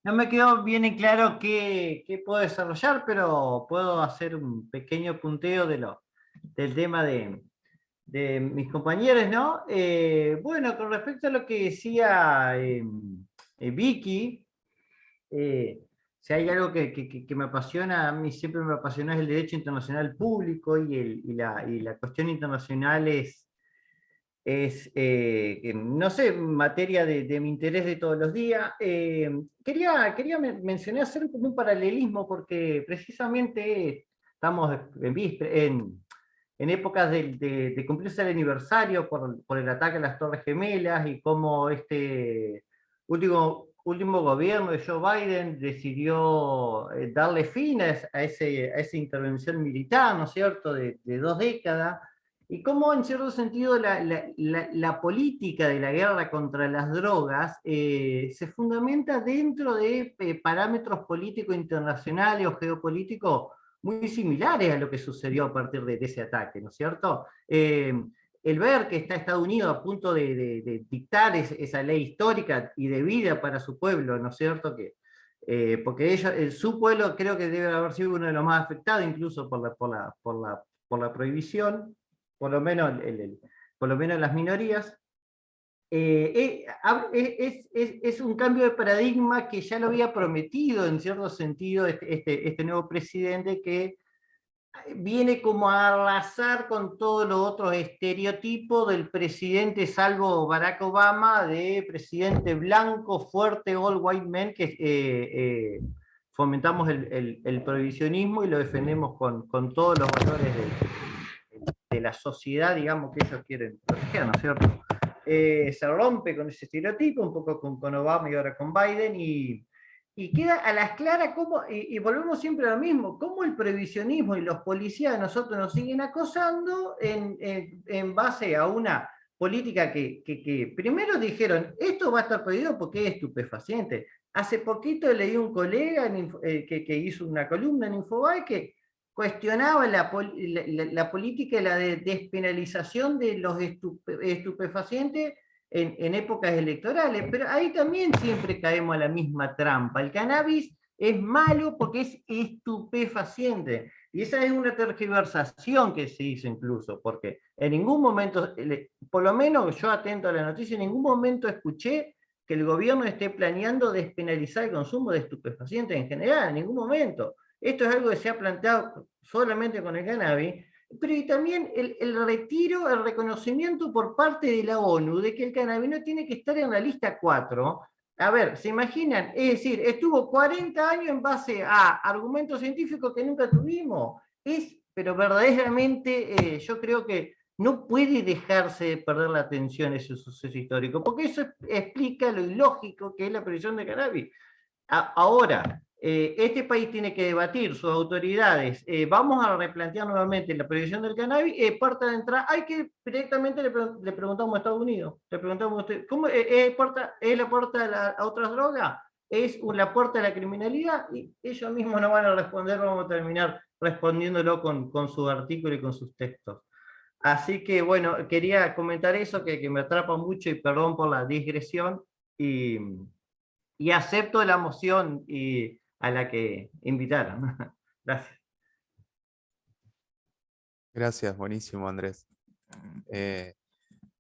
S2: no me quedó bien en claro qué puedo desarrollar, pero puedo hacer un pequeño punteo del tema de mis compañeros, ¿no? Bueno, con respecto a lo que decía Vicky, si hay algo que me apasiona, a mí siempre me apasiona, es el derecho internacional público, y la cuestión internacional no sé, materia de mi interés de todos los días. Quería mencionar, hacer como un paralelismo, porque precisamente estamos en épocas de cumplirse el aniversario por el ataque a las Torres Gemelas, y cómo este último gobierno de Joe Biden decidió darle fin a esa intervención militar, ¿no es cierto?, de 2 décadas, y cómo en cierto sentido la política de la guerra contra las drogas se fundamenta dentro de parámetros políticos internacionales o geopolíticos muy similares a lo que sucedió a partir de ese ataque, ¿no es cierto? El ver que está Estados Unidos a punto de dictar esa ley histórica y de vida para su pueblo, ¿no es cierto? Porque su pueblo creo que debe haber sido uno de los más afectados, incluso por la prohibición, por lo menos las minorías. Es un cambio de paradigma que ya lo había prometido en cierto sentido este nuevo presidente, que viene como a arrasar con todos los otros estereotipos del presidente, salvo Barack Obama, de presidente blanco, fuerte, all white man, que fomentamos el prohibicionismo y lo defendemos con todos los valores de la sociedad, digamos, que ellos quieren proteger, ¿no es cierto? se rompe con ese estereotipo, un poco con Obama y ahora con Biden, y queda a las claras cómo, y volvemos siempre a lo mismo, cómo el prohibicionismo y los policías de nosotros nos siguen acosando en base a una política que primero dijeron, esto va a estar prohibido porque es estupefaciente. Hace poquito leí un colega que hizo una columna en Infobae que cuestionaba la política y la despenalización de los estupefacientes en épocas electorales, pero ahí también siempre caemos a la misma trampa. El cannabis es malo porque es estupefaciente. Y esa es una tergiversación que se hizo incluso, porque en ningún momento, por lo menos yo atento a la noticia, en ningún momento escuché que el gobierno esté planeando despenalizar el consumo de estupefacientes en general, en ningún momento. Esto es algo que se ha planteado solamente con el cannabis, pero y también el retiro, el reconocimiento por parte de la ONU de que el cannabis no tiene que estar en la lista 4. A ver, ¿se imaginan? Es decir, estuvo 40 años en base a argumentos científicos que nunca tuvimos. Pero verdaderamente yo creo que no puede dejarse de perder la atención ese suceso histórico, porque eso explica lo ilógico que es la prohibición de cannabis. Ahora, este país tiene que debatir, sus autoridades, vamos a replantear nuevamente la prohibición del cannabis, puerta de entrada, hay que directamente le preguntamos a Estados Unidos, le preguntamos a usted, ¿cómo es la puerta a otras drogas? ¿Es la puerta de la criminalidad? Y ellos mismos no van a responder, vamos a terminar respondiéndolo con sus artículos y con sus textos. Así que bueno, quería comentar eso que me atrapa mucho y perdón por la digresión y acepto la moción a la que invitaron. Gracias.
S1: Gracias, buenísimo, Andrés.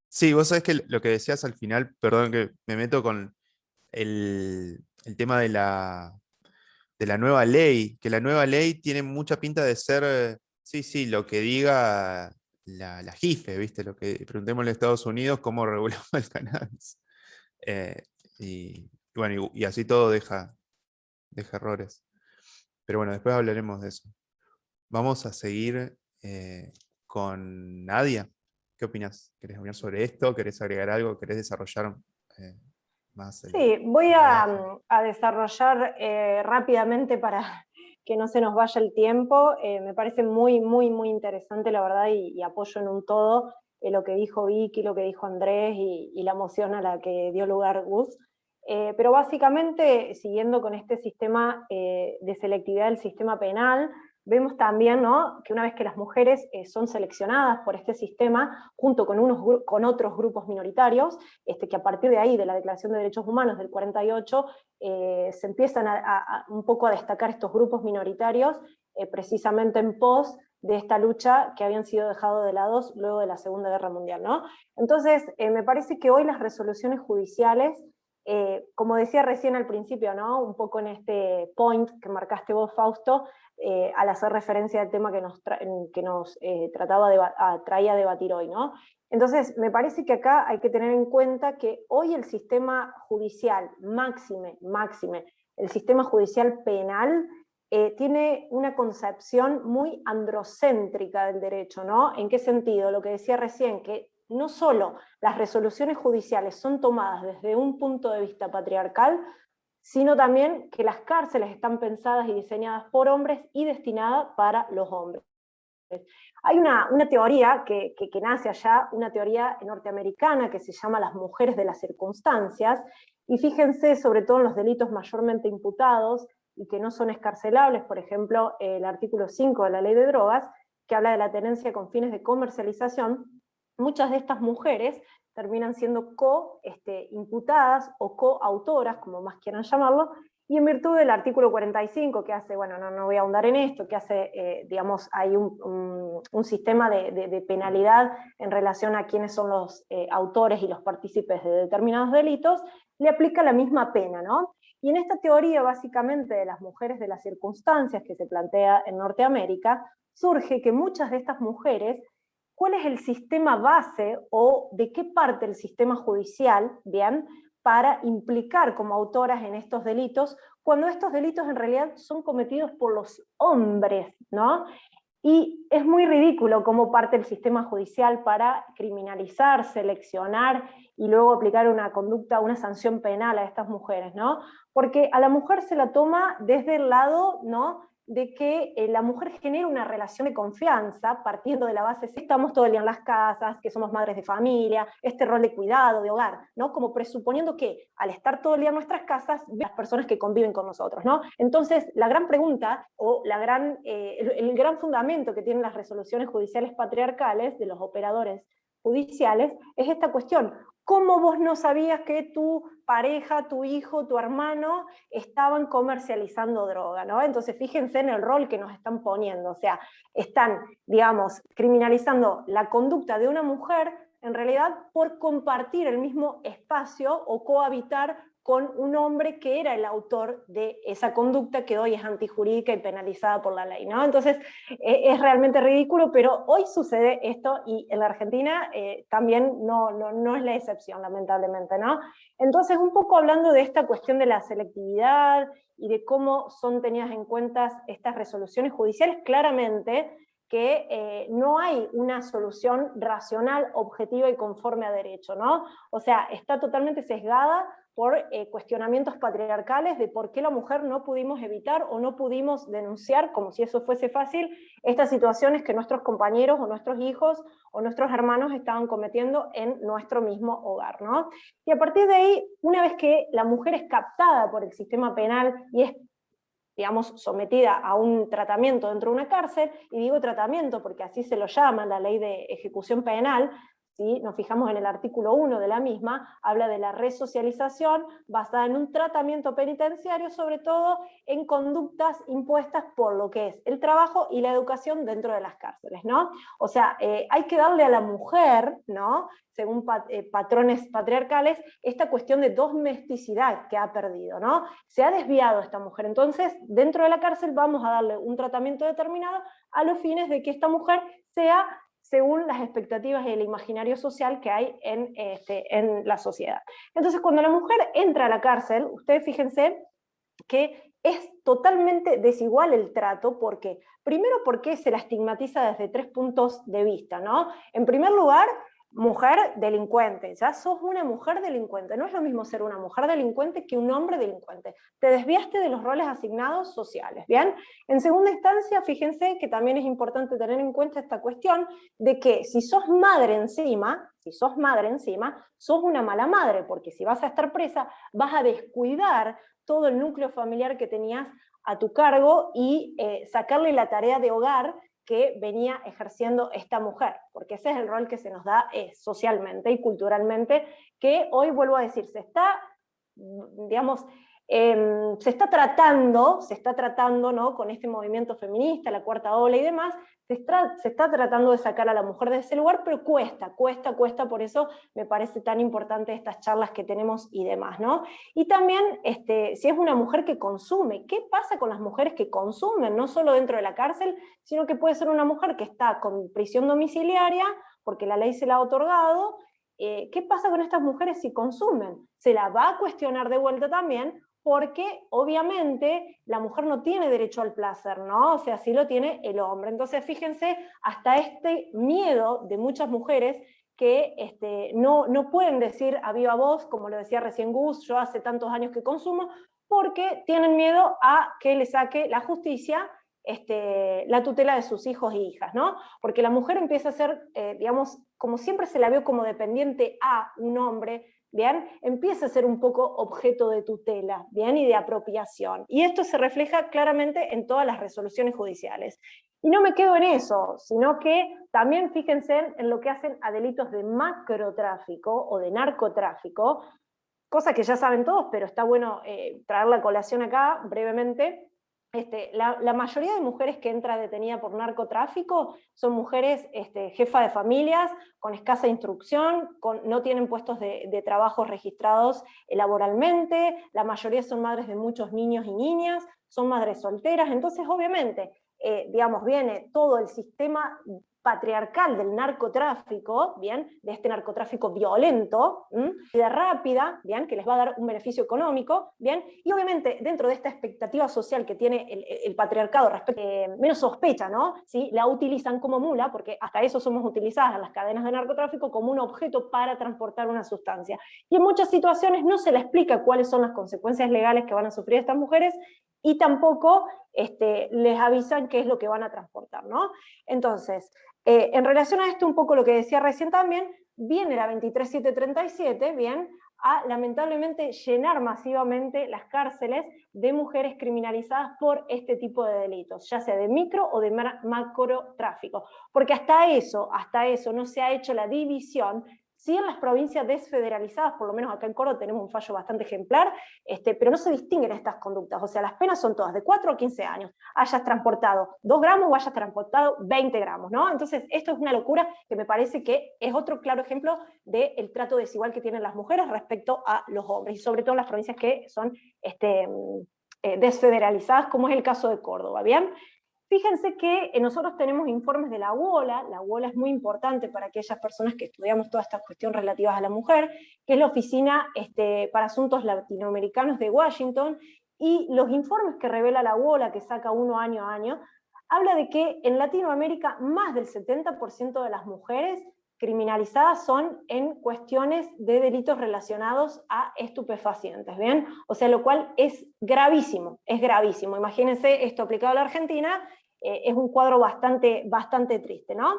S1: Sí, vos sabés que lo que decías al final, perdón que me meto con el tema de la nueva ley, que la nueva ley tiene mucha pinta de ser, sí, lo que diga la JIFE, ¿viste? Lo que preguntémosle a Estados Unidos cómo regulamos el cannabis. Y bueno, y así todo deja errores. Pero bueno, después hablaremos de eso. Vamos a seguir con Nadia. ¿Qué opinas? ¿Querés hablar sobre esto? ¿Querés agregar algo? ¿Querés desarrollar más?
S3: Sí, voy a desarrollar rápidamente para que no se nos vaya el tiempo. Me parece muy, muy, muy interesante, la verdad, y apoyo en un todo lo que dijo Vicky, lo que dijo Andrés y la moción a la que dio lugar Gus. Pero básicamente, siguiendo con este sistema de selectividad del sistema penal, vemos también, ¿no?, que una vez que las mujeres son seleccionadas por este sistema, junto con otros grupos minoritarios, que a partir de ahí, de la Declaración de Derechos Humanos del 48, se empiezan un poco a destacar estos grupos minoritarios, precisamente en pos de esta lucha que habían sido dejados de lado luego de la Segunda Guerra Mundial, ¿no? Entonces, me parece que hoy las resoluciones judiciales, como decía recién al principio, ¿no?, un poco en este point que marcaste vos, Fausto, al hacer referencia al tema que nos traía a debatir hoy, ¿no? Entonces, me parece que acá hay que tener en cuenta que hoy el sistema judicial, máxime, el sistema judicial penal, tiene una concepción muy androcéntrica del derecho, ¿no? ¿En qué sentido? Lo que decía recién, que no solo las resoluciones judiciales son tomadas desde un punto de vista patriarcal, sino también que las cárceles están pensadas y diseñadas por hombres y destinadas para los hombres. Hay una teoría que nace allá, una teoría norteamericana que se llama las mujeres de las circunstancias, y fíjense sobre todo en los delitos mayormente imputados y que no son escarcelables, por ejemplo, el artículo 5 de la Ley de Drogas, que habla de la tenencia con fines de comercialización. Muchas de estas mujeres terminan siendo imputadas o coautoras, como más quieran llamarlo, y en virtud del artículo 45, que hace, bueno, no voy a ahondar en esto, que hace, digamos, hay un sistema de penalidad en relación a quiénes son los autores y los partícipes de determinados delitos, le aplica la misma pena, ¿no? Y en esta teoría, básicamente, de las mujeres de las circunstancias que se plantea en Norteamérica, surge que muchas de estas mujeres, ¿cuál es el sistema base o de qué parte el sistema judicial, bien, para implicar como autoras en estos delitos, cuando estos delitos en realidad son cometidos por los hombres, ¿no? Y es muy ridículo cómo parte el sistema judicial para criminalizar, seleccionar y luego aplicar una conducta, una sanción penal a estas mujeres, ¿no? Porque a la mujer se la toma desde el lado, ¿no?, de que la mujer genera una relación de confianza, partiendo de la base, si estamos todo el día en las casas, que somos madres de familia, este rol de cuidado, de hogar, ¿no? Como presuponiendo que al estar todo el día en nuestras casas, las personas que conviven con nosotros, ¿no? Entonces, la gran pregunta, o el gran fundamento que tienen las resoluciones judiciales patriarcales de los operadores judiciales, es esta cuestión. ¿Cómo vos no sabías que tu pareja, tu hijo, tu hermano estaban comercializando droga, ¿no? Entonces fíjense en el rol que nos están poniendo, o sea, están, digamos, criminalizando la conducta de una mujer, en realidad por compartir el mismo espacio o cohabitar con un hombre que era el autor de esa conducta que hoy es antijurídica y penalizada por la ley, ¿no? Entonces, es realmente ridículo, pero hoy sucede esto y en la Argentina también no es la excepción, lamentablemente, ¿no? Entonces, un poco hablando de esta cuestión de la selectividad y de cómo son tenidas en cuenta estas resoluciones judiciales, claramente que no hay una solución racional, objetiva y conforme a derecho, ¿no? O sea, está totalmente sesgada por cuestionamientos patriarcales de por qué la mujer no pudimos evitar o no pudimos denunciar, como si eso fuese fácil, estas situaciones que nuestros compañeros o nuestros hijos o nuestros hermanos estaban cometiendo en nuestro mismo hogar, ¿no? Y a partir de ahí, una vez que la mujer es captada por el sistema penal y es, digamos, sometida a un tratamiento dentro de una cárcel, y digo tratamiento porque así se lo llama la ley de ejecución penal, si nos fijamos en el artículo 1 de la misma, habla de la resocialización basada en un tratamiento penitenciario, sobre todo en conductas impuestas por lo que es el trabajo y la educación dentro de las cárceles, ¿no? O sea, hay que darle a la mujer, ¿no?, según patrones patriarcales, esta cuestión de domesticidad que ha perdido, ¿no? Se ha desviado esta mujer, entonces dentro de la cárcel vamos a darle un tratamiento determinado a los fines de que esta mujer sea según las expectativas y el imaginario social que hay en la sociedad. Entonces, cuando la mujer entra a la cárcel, ustedes fíjense que es totalmente desigual el trato, porque primero porque se la estigmatiza desde 3 puntos de vista, ¿no? En primer lugar, mujer delincuente, ya sos una mujer delincuente, no es lo mismo ser una mujer delincuente que un hombre delincuente, te desviaste de los roles asignados sociales, ¿bien? En segunda instancia, fíjense que también es importante tener en cuenta esta cuestión de que si sos madre encima, sos una mala madre, porque si vas a estar presa, vas a descuidar todo el núcleo familiar que tenías a tu cargo y sacarle la tarea de hogar que venía ejerciendo esta mujer, porque ese es el rol que se nos da socialmente y culturalmente, que hoy, vuelvo a decir, se está, digamos, se está tratando, ¿no?, con este movimiento feminista, la cuarta ola y demás, se está tratando de sacar a la mujer de ese lugar, pero cuesta, por eso me parece tan importante estas charlas que tenemos y demás, ¿no? Y también, si es una mujer que consume, ¿qué pasa con las mujeres que consumen? No solo dentro de la cárcel, sino que puede ser una mujer que está con prisión domiciliaria, porque la ley se la ha otorgado. ¿Qué pasa con estas mujeres si consumen? Se la va a cuestionar de vuelta también, porque obviamente la mujer no tiene derecho al placer, ¿no? O sea, sí lo tiene el hombre. Entonces, fíjense, hasta este miedo de muchas mujeres que no pueden decir a viva voz, como lo decía recién Gus, yo hace tantos años que consumo, porque tienen miedo a que le saque la justicia la tutela de sus hijos e hijas, ¿no? Porque la mujer empieza a ser, digamos, como siempre se la vio como dependiente a un hombre, ¿bien? Empieza a ser un poco objeto de tutela, ¿bien? Y de apropiación. Y esto se refleja claramente en todas las resoluciones judiciales. Y no me quedo en eso, sino que también fíjense en lo que hacen a delitos de macrotráfico o de narcotráfico, cosa que ya saben todos, pero está bueno traer la colación acá brevemente. La mayoría de mujeres que entra detenida por narcotráfico son mujeres jefas de familias, con escasa instrucción, no tienen puestos de trabajo registrados laboralmente, la mayoría son madres de muchos niños y niñas, son madres solteras, entonces obviamente, digamos, viene todo el sistema patriarcal del narcotráfico, ¿bien? De este narcotráfico violento, vida rápida, ¿bien? Que les va a dar un beneficio económico, ¿bien? Y obviamente dentro de esta expectativa social que tiene el patriarcado respecto, menos sospecha, ¿no? ¿Sí? La utilizan como mula, porque hasta eso somos utilizadas en las cadenas de narcotráfico como un objeto para transportar una sustancia. Y en muchas situaciones no se le explica cuáles son las consecuencias legales que van a sufrir estas mujeres, y tampoco les avisan qué es lo que van a transportar, ¿no? Entonces, en relación a esto, un poco lo que decía recién también, viene la 23737, bien, a lamentablemente llenar masivamente las cárceles de mujeres criminalizadas por este tipo de delitos, ya sea de micro o de macrotráfico, porque hasta eso no se ha hecho la división. Sí, en las provincias desfederalizadas, por lo menos acá en Córdoba tenemos un fallo bastante ejemplar, pero no se distinguen estas conductas, o sea, las penas son todas de 4 a 15 años, hayas transportado 2 gramos o hayas transportado 20 gramos, ¿no? Entonces, esto es una locura que me parece que es otro claro ejemplo del trato desigual que tienen las mujeres respecto a los hombres, y sobre todo en las provincias que son desfederalizadas, como es el caso de Córdoba, ¿bien? Fíjense que nosotros tenemos informes de la UOLA es muy importante para aquellas personas que estudiamos todas estas cuestiones relativas a la mujer, que es la Oficina para Asuntos Latinoamericanos de Washington, y los informes que revela la UOLA, que saca uno año a año, habla de que en Latinoamérica más del 70% de las mujeres criminalizadas son en cuestiones de delitos relacionados a estupefacientes, ¿bien? O sea, lo cual es gravísimo, es gravísimo. Imagínense esto aplicado a la Argentina, es un cuadro bastante triste, ¿no?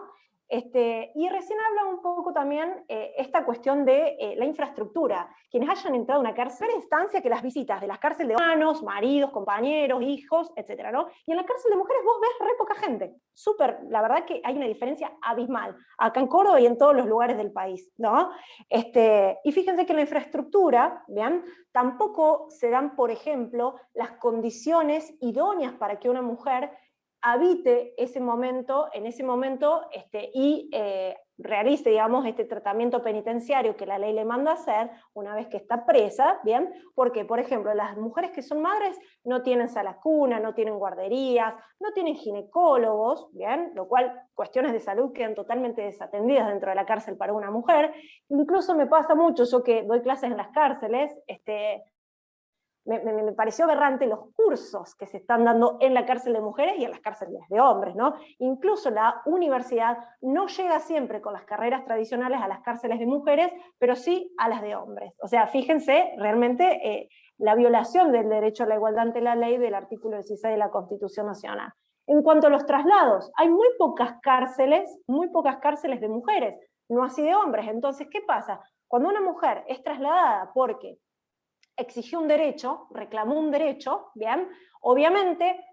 S3: Y recién habla un poco también esta cuestión de la infraestructura. Quienes hayan entrado a una cárcel, instancia que las visitas de las cárceles de hermanos, maridos, compañeros, hijos, etcétera, ¿no? Y en la cárcel de mujeres vos ves re poca gente. Súper, la verdad que hay una diferencia abismal, acá en Córdoba y en todos los lugares del país, ¿no? Y fíjense que en la infraestructura, ¿vean? Tampoco se dan, por ejemplo, las condiciones idóneas para que una mujer habite en ese momento y realice, digamos, este tratamiento penitenciario que la ley le manda hacer una vez que está presa, ¿bien? Porque, por ejemplo, las mujeres que son madres no tienen sala cuna, no tienen guarderías, no tienen ginecólogos, ¿bien? Lo cual, cuestiones de salud quedan totalmente desatendidas dentro de la cárcel para una mujer. Incluso me pasa mucho, yo que doy clases en las cárceles, me pareció aberrante los cursos que se están dando en la cárcel de mujeres y en las cárceles de hombres, ¿no? Incluso la universidad no llega siempre con las carreras tradicionales a las cárceles de mujeres, pero sí a las de hombres. O sea, fíjense realmente la violación del derecho a la igualdad ante la ley del artículo 16 de la Constitución Nacional. En cuanto a los traslados, hay muy pocas cárceles de mujeres, no así de hombres. Entonces, ¿qué pasa? Cuando una mujer es trasladada porque exigió un derecho, reclamó un derecho, ¿bien? Obviamente,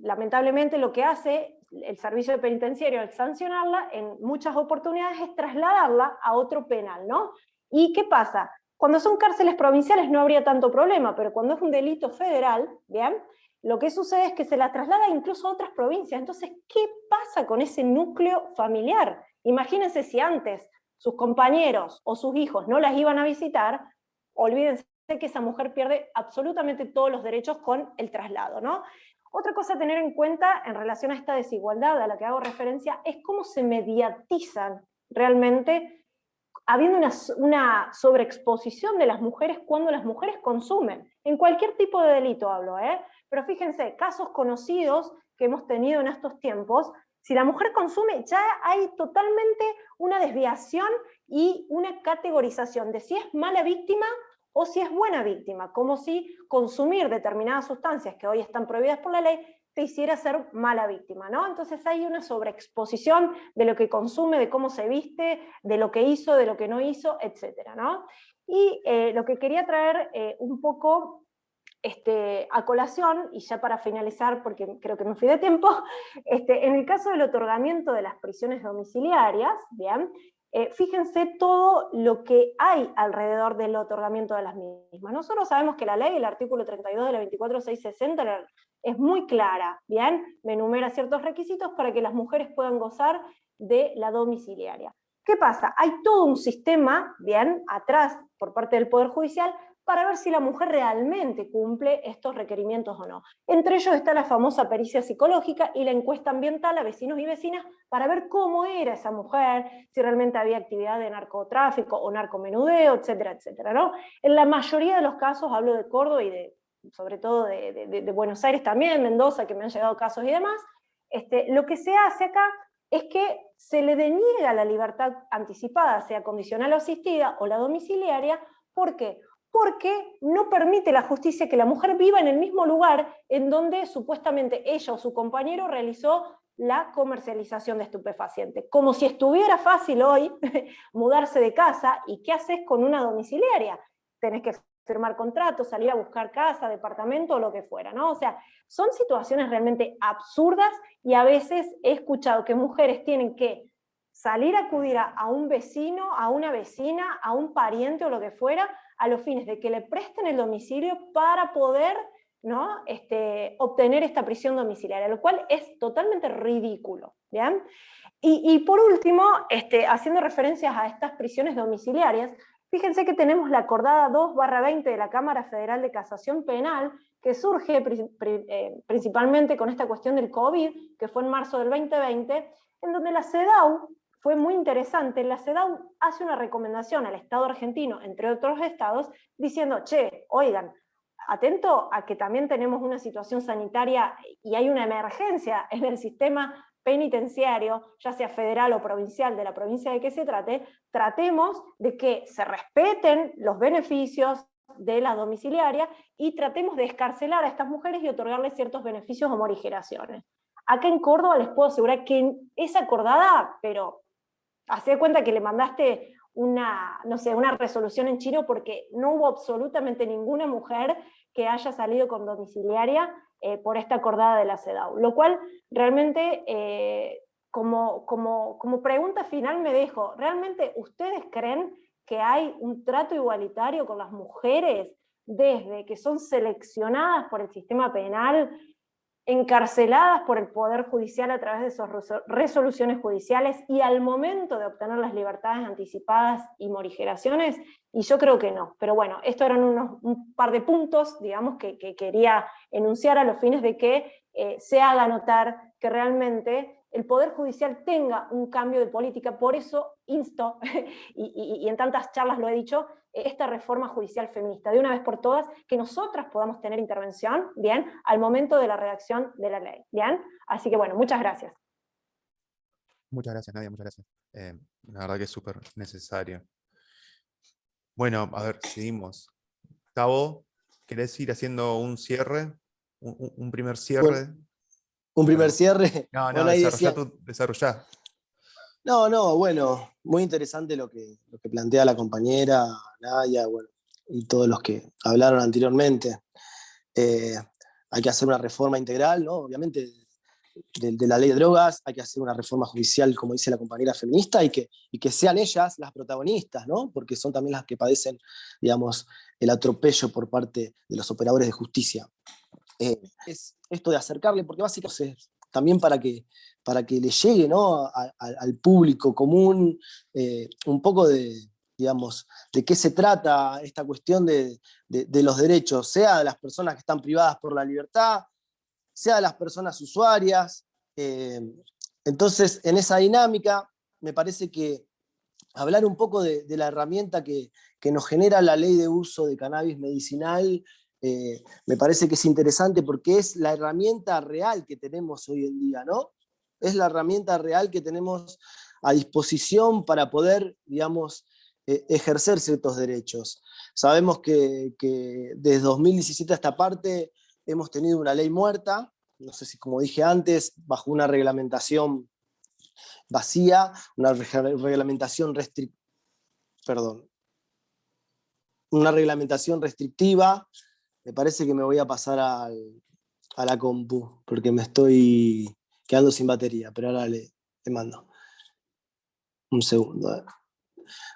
S3: lamentablemente lo que hace el servicio penitenciario al sancionarla, en muchas oportunidades es trasladarla a otro penal, ¿no? ¿Y qué pasa? Cuando son cárceles provinciales no habría tanto problema, pero cuando es un delito federal, ¿bien? Lo que sucede es que se la traslada incluso a otras provincias. Entonces, ¿qué pasa con ese núcleo familiar? Imagínense si antes sus compañeros o sus hijos no las iban a visitar, olvídense que esa mujer pierde absolutamente todos los derechos con el traslado, ¿no? Otra cosa a tener en cuenta en relación a esta desigualdad a la que hago referencia es cómo se mediatizan realmente, habiendo una sobreexposición de las mujeres cuando las mujeres consumen, en cualquier tipo de delito hablo, pero fíjense, casos conocidos que hemos tenido en estos tiempos, si la mujer consume ya hay totalmente una desviación y una categorización de si es mala víctima o si es buena víctima, como si consumir determinadas sustancias que hoy están prohibidas por la ley te hiciera ser mala víctima, ¿no? Entonces hay una sobreexposición de lo que consume, de cómo se viste, de lo que hizo, de lo que no hizo, etcétera, ¿no? Y lo que quería traer un poco a colación, y ya para finalizar, porque creo que me fui de tiempo, en el caso del otorgamiento de las prisiones domiciliarias, ¿bien? Fíjense todo lo que hay alrededor del otorgamiento de las mismas. Nosotros sabemos que la ley, el artículo 32 de la 24660, es muy clara, ¿bien? Me enumera ciertos requisitos para que las mujeres puedan gozar de la domiciliaria. ¿Qué pasa? Hay todo un sistema, ¿bien?, atrás, por parte del Poder Judicial, para ver si la mujer realmente cumple estos requerimientos o no. Entre ellos está la famosa pericia psicológica y la encuesta ambiental a vecinos y vecinas para ver cómo era esa mujer, si realmente había actividad de narcotráfico o narcomenudeo, etcétera, etcétera, ¿no? En la mayoría de los casos, hablo de Córdoba y sobre todo de Buenos Aires también, Mendoza, que me han llegado casos y demás, lo que se hace acá es que se le deniega la libertad anticipada, sea condicional o asistida, o la domiciliaria. ¿Por qué? Porque no permite la justicia que la mujer viva en el mismo lugar en donde supuestamente ella o su compañero realizó la comercialización de estupefacientes. Como si estuviera fácil hoy mudarse de casa, ¿y qué haces con una domiciliaria? Tenés que firmar contratos, salir a buscar casa, departamento o lo que fuera, ¿no? O sea, son situaciones realmente absurdas y a veces he escuchado que mujeres tienen que salir a acudir a un vecino, a una vecina, a un pariente o lo que fuera, a los fines de que le presten el domicilio para poder, ¿no? Obtener esta prisión domiciliaria, lo cual es totalmente ridículo, ¿bien? Y por último, haciendo referencias a estas prisiones domiciliarias, fíjense que tenemos la acordada 2/20 de la Cámara Federal de Casación Penal, que surge principalmente con esta cuestión del COVID, que fue en marzo del 2020, en donde la CEDAW, fue muy interesante, la CEDAW hace una recomendación al Estado argentino, entre otros estados, diciendo, che, oigan, atento a que también tenemos una situación sanitaria y hay una emergencia en el sistema penitenciario, ya sea federal o provincial, de la provincia de que se trate, tratemos de que se respeten los beneficios de la domiciliaria y tratemos de escarcelar a estas mujeres y otorgarles ciertos beneficios o morigeraciones. Acá en Córdoba les puedo asegurar que es acordada, pero hacé cuenta que le mandaste no sé, una resolución en chino porque no hubo absolutamente ninguna mujer que haya salido con domiciliaria por esta acordada de la CEDAW. Lo cual realmente, como pregunta final me dejo, ¿realmente ustedes creen que hay un trato igualitario con las mujeres desde que son seleccionadas por el sistema penal, encarceladas por el Poder Judicial a través de sus resoluciones judiciales y al momento de obtener las libertades anticipadas y morigeraciones? Y yo creo que no. Pero bueno, estos eran un par de puntos, digamos, que quería enunciar a los fines de que se haga notar que realmente el Poder Judicial tenga un cambio de política. Por eso insto, y en tantas charlas lo he dicho, esta reforma judicial feminista, de una vez por todas, que nosotras podamos tener intervención, ¿bien?, al momento de la redacción de la ley, ¿bien? Así que bueno, muchas gracias.
S1: Muchas gracias, Nadia, muchas gracias. La verdad que es súper necesario. Bueno, a ver, seguimos. Gustavo, ¿querés ir haciendo un cierre? Un primer cierre.
S4: Bueno, un primer cierre.
S1: No,
S4: Bueno, ahí decía,
S1: desarrollá.
S4: no, bueno, muy interesante lo que plantea la compañera Nadia, bueno, y todos los que hablaron anteriormente. Hay que hacer una reforma integral, ¿no? Obviamente, de la ley de drogas, hay que hacer una reforma judicial, como dice la compañera feminista, y que sean ellas las protagonistas, ¿no? Porque son también las que padecen, digamos, el atropello por parte de los operadores de justicia. Es esto de acercarle, porque básicamente también para que le llegue, ¿no?, al público común un poco de, digamos, de qué se trata esta cuestión de los derechos, sea de las personas que están privadas por la libertad, sea de las personas usuarias. Entonces, en esa dinámica, me parece que hablar un poco de la herramienta que nos genera la ley de uso de cannabis medicinal, me parece que es interesante porque es la herramienta real que tenemos hoy en día, ¿no? Es la herramienta real que tenemos a disposición para poder, digamos, ejercer ciertos derechos. Sabemos que desde 2017 a esta parte hemos tenido una ley muerta, no sé si, como dije antes, bajo una reglamentación vacía, una reglamentación restrictiva. Me parece que me voy a pasar a la compu, porque me estoy quedando sin batería, pero ahora le mando. Un segundo.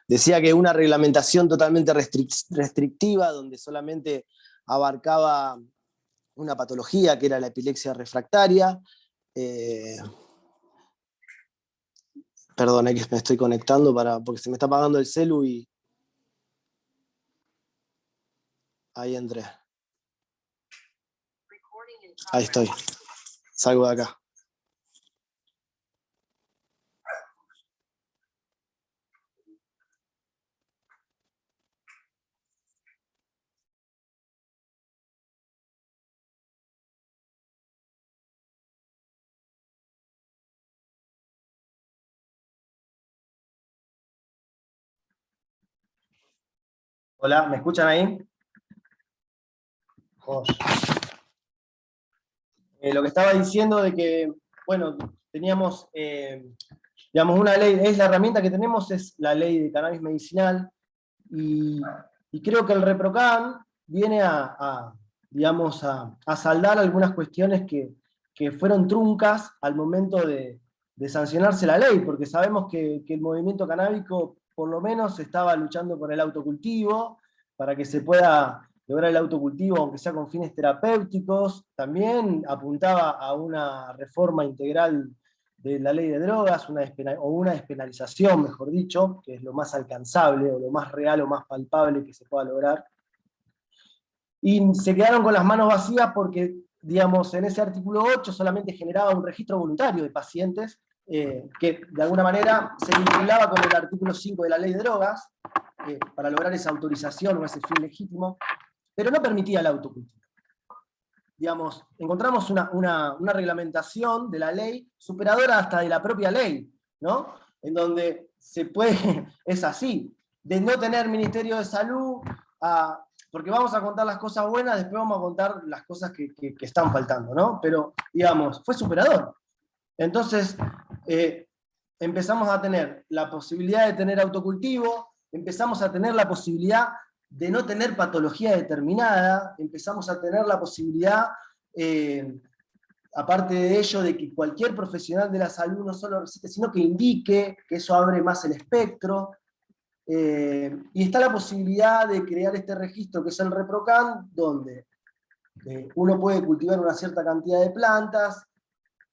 S4: Decía que una reglamentación totalmente restrictiva, donde solamente abarcaba una patología que era la epilepsia refractaria. Perdón, que me estoy conectando porque se me está apagando el celu y... Ahí entré. Ahí estoy. Salgo de acá. Hola, ¿me escuchan ahí? Lo que estaba diciendo de que, bueno, teníamos, digamos, una ley, es la herramienta que tenemos, es la ley de cannabis medicinal, y creo que el ReproCan viene digamos, a saldar algunas cuestiones que fueron truncas al momento de sancionarse la ley, porque sabemos que el movimiento canábico por lo menos estaba luchando por el autocultivo, para que se pueda lograr el autocultivo, aunque sea con fines terapéuticos. También apuntaba a una reforma integral de la ley de drogas, o una despenalización, mejor dicho, que es lo más alcanzable, o lo más real, o más palpable que se pueda lograr. Y se quedaron con las manos vacías porque, digamos, en ese artículo 8 solamente generaba un registro voluntario de pacientes, que de alguna manera se vinculaba con el artículo 5 de la ley de drogas, para lograr esa autorización o ese fin legítimo, pero no permitía el autocultivo. Digamos, encontramos una reglamentación de la ley superadora hasta de la propia ley, ¿no? En donde se puede, es así, de no tener Ministerio de Salud, porque vamos a contar las cosas buenas, después vamos a contar las cosas que están faltando, ¿no? Pero, digamos, fue superador. Entonces, empezamos a tener la posibilidad de tener autocultivo, empezamos a tener la posibilidad de no tener patología determinada, empezamos a tener la posibilidad, aparte de ello, de que cualquier profesional de la salud no solo recete, sino que indique, que eso abre más el espectro, y está la posibilidad de crear este registro que es el ReproCan, donde uno puede cultivar una cierta cantidad de plantas,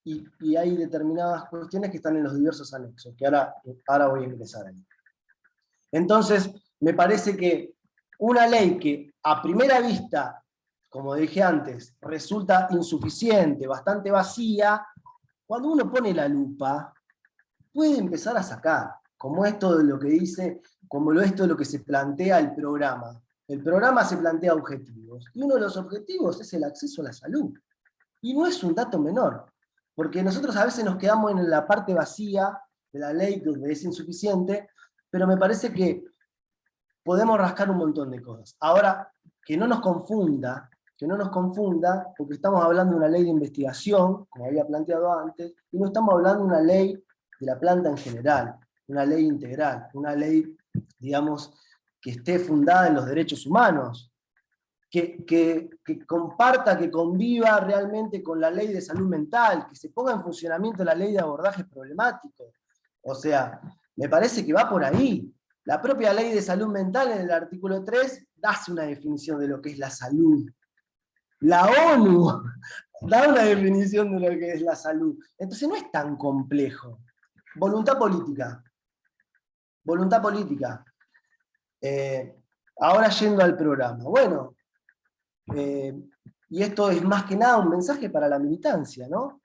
S4: y hay determinadas cuestiones que están en los diversos anexos, que ahora voy a ingresar ahí. Entonces, me parece que una ley que a primera vista, como dije antes, resulta insuficiente, bastante vacía, cuando uno pone la lupa, puede empezar a sacar, como esto de lo que dice, esto de lo que se plantea el programa. El programa se plantea objetivos, y uno de los objetivos es el acceso a la salud. Y no es un dato menor, porque nosotros a veces nos quedamos en la parte vacía de la ley, donde es insuficiente, pero me parece que podemos rascar un montón de cosas. Ahora, que no nos confunda, porque estamos hablando de una ley de investigación, como había planteado antes, y no estamos hablando de una ley de la planta en general, una ley integral, una ley, digamos, que esté fundada en los derechos humanos, que comparta, que conviva realmente con la ley de salud mental, que se ponga en funcionamiento la ley de abordajes problemáticos. O sea, me parece que va por ahí. La propia ley de salud mental, en el artículo 3, hace una definición de lo que es la salud. La ONU da una definición de lo que es la salud. Entonces no es tan complejo. Voluntad política. Voluntad política. Ahora yendo al programa. Bueno, y esto es más que nada un mensaje para la militancia, ¿no?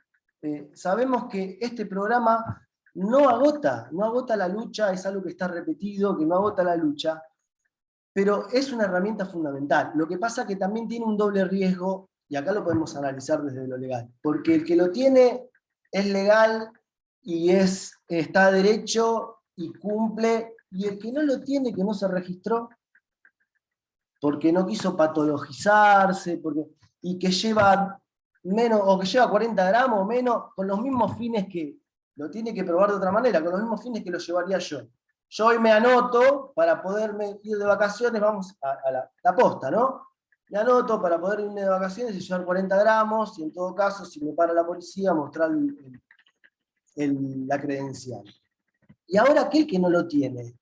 S4: Sabemos que este programa no agota la lucha, es algo que está repetido, que no agota la lucha, pero es una herramienta fundamental. Lo que pasa es que también tiene un doble riesgo, y acá lo podemos analizar desde lo legal, porque el que lo tiene es legal y está derecho y cumple, y el que no lo tiene, que no se registró, porque no quiso patologizarse, y que lleva menos, o que lleva 40 gramos o menos, con los mismos fines que lo tiene que probar de otra manera, con los mismos fines que lo llevaría yo. Yo hoy me anoto para poderme ir de vacaciones, vamos a la posta, ¿no? Me anoto para poder irme de vacaciones y llevar 40 gramos, y en todo caso, si me para la policía, mostrar la credencial. Y ahora aquel que no lo tiene,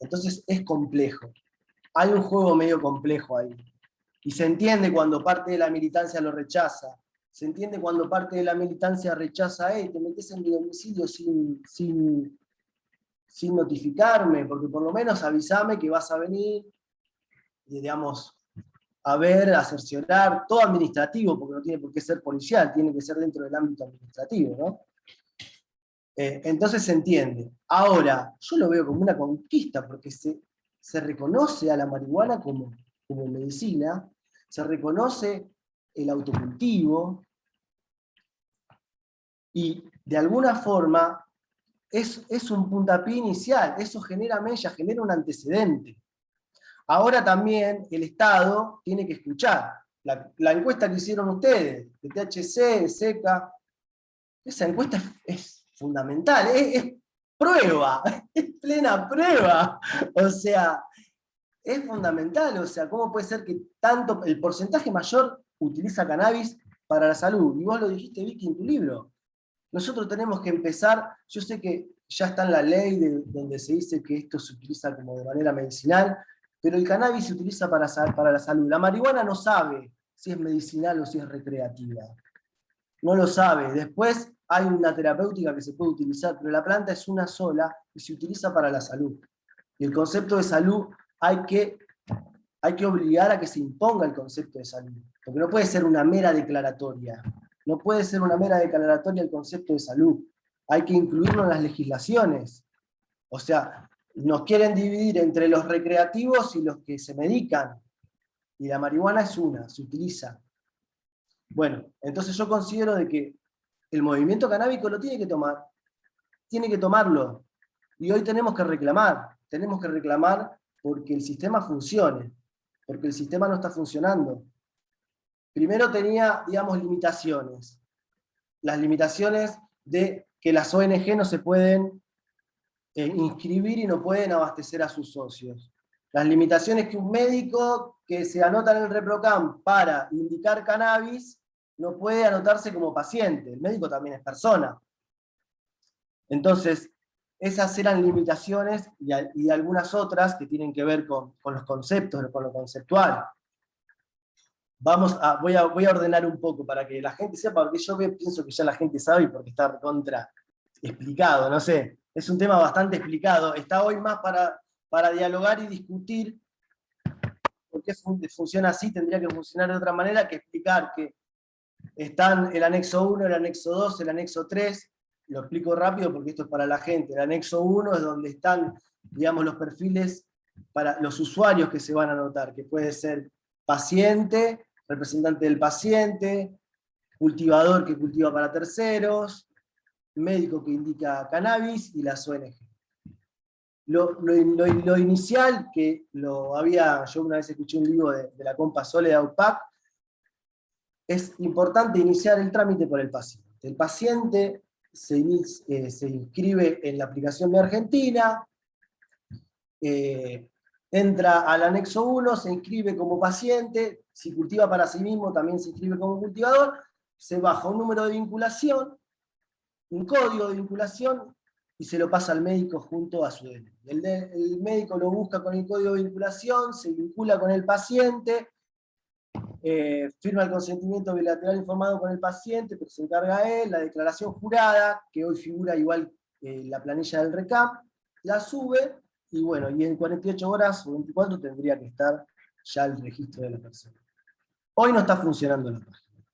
S4: entonces es complejo. Hay un juego medio complejo ahí. Y se entiende cuando parte de la militancia lo rechaza. Se entiende cuando parte de la militancia rechaza, te metes en mi domicilio sin notificarme, porque por lo menos avísame que vas a venir, y digamos, a ver, a cerciorar, todo administrativo, porque no tiene por qué ser policial, tiene que ser dentro del ámbito administrativo, ¿no? Entonces se entiende. Ahora, yo lo veo como una conquista, porque se reconoce a la marihuana como medicina, se reconoce el autocultivo, y de alguna forma es un puntapié inicial, eso genera mella, genera un antecedente. Ahora también el Estado tiene que escuchar. La encuesta que hicieron ustedes, de THC, de SECA, esa encuesta es fundamental, es prueba, es plena prueba. O sea, es fundamental, o sea, ¿cómo puede ser que tanto el porcentaje mayor utiliza cannabis para la salud? Y vos lo dijiste, Vicky, en tu libro. Nosotros tenemos que empezar, yo sé que ya está en la ley donde se dice que esto se utiliza como de manera medicinal, pero el cannabis se utiliza para la salud. La marihuana no sabe si es medicinal o si es recreativa. No lo sabe. Después hay una terapéutica que se puede utilizar, pero la planta es una sola y se utiliza para la salud. Y el concepto de salud hay que obligar a que se imponga el concepto de salud. Porque no puede ser una mera declaratoria. No puede ser una mera declaratoria el concepto de salud. Hay que incluirlo en las legislaciones. O sea, nos quieren dividir entre los recreativos y los que se medican. Y la marihuana es una, se utiliza. Bueno, entonces yo considero de que el movimiento canábico lo tiene que tomar. Tiene que tomarlo. Y hoy tenemos que reclamar porque el sistema funcione. Porque el sistema no está funcionando. Primero tenía, digamos, limitaciones. Las limitaciones de que las ONG no se pueden inscribir y no pueden abastecer a sus socios. Las limitaciones que un médico que se anota en el ReproCam para indicar cannabis no puede anotarse como paciente. El médico también es persona. Entonces, esas eran limitaciones y algunas otras que tienen que ver con los conceptos, con lo conceptual. Voy a ordenar un poco para que la gente sepa, porque yo pienso que ya la gente sabe y porque está contra explicado, no sé. Es un tema bastante explicado. Está hoy más para dialogar y discutir por qué funciona así, tendría que funcionar de otra manera que explicar que están el anexo 1, el anexo 2, el anexo 3. Lo explico rápido porque esto es para la gente. El anexo 1 es donde están, digamos, los perfiles para los usuarios que se van a anotar, que puede ser paciente, representante del paciente, cultivador que cultiva para terceros, médico que indica cannabis y las ONG. Lo inicial, que yo una vez escuché un libro de la compa Sole de AUPAC, es importante iniciar el trámite por el paciente. El paciente se inscribe en la aplicación de Argentina, entra al anexo 1, se inscribe como paciente, si cultiva para sí mismo también se inscribe como cultivador, se baja un número de vinculación, un código de vinculación, y se lo pasa al médico junto a su DNI. El médico lo busca con el código de vinculación, se vincula con el paciente, firma el consentimiento bilateral informado con el paciente, pero se encarga él, la declaración jurada, que hoy figura igual la planilla del ReCam, la sube, y bueno, y en 48 horas o 24 tendría que estar ya el registro de la persona. Hoy no está funcionando la página.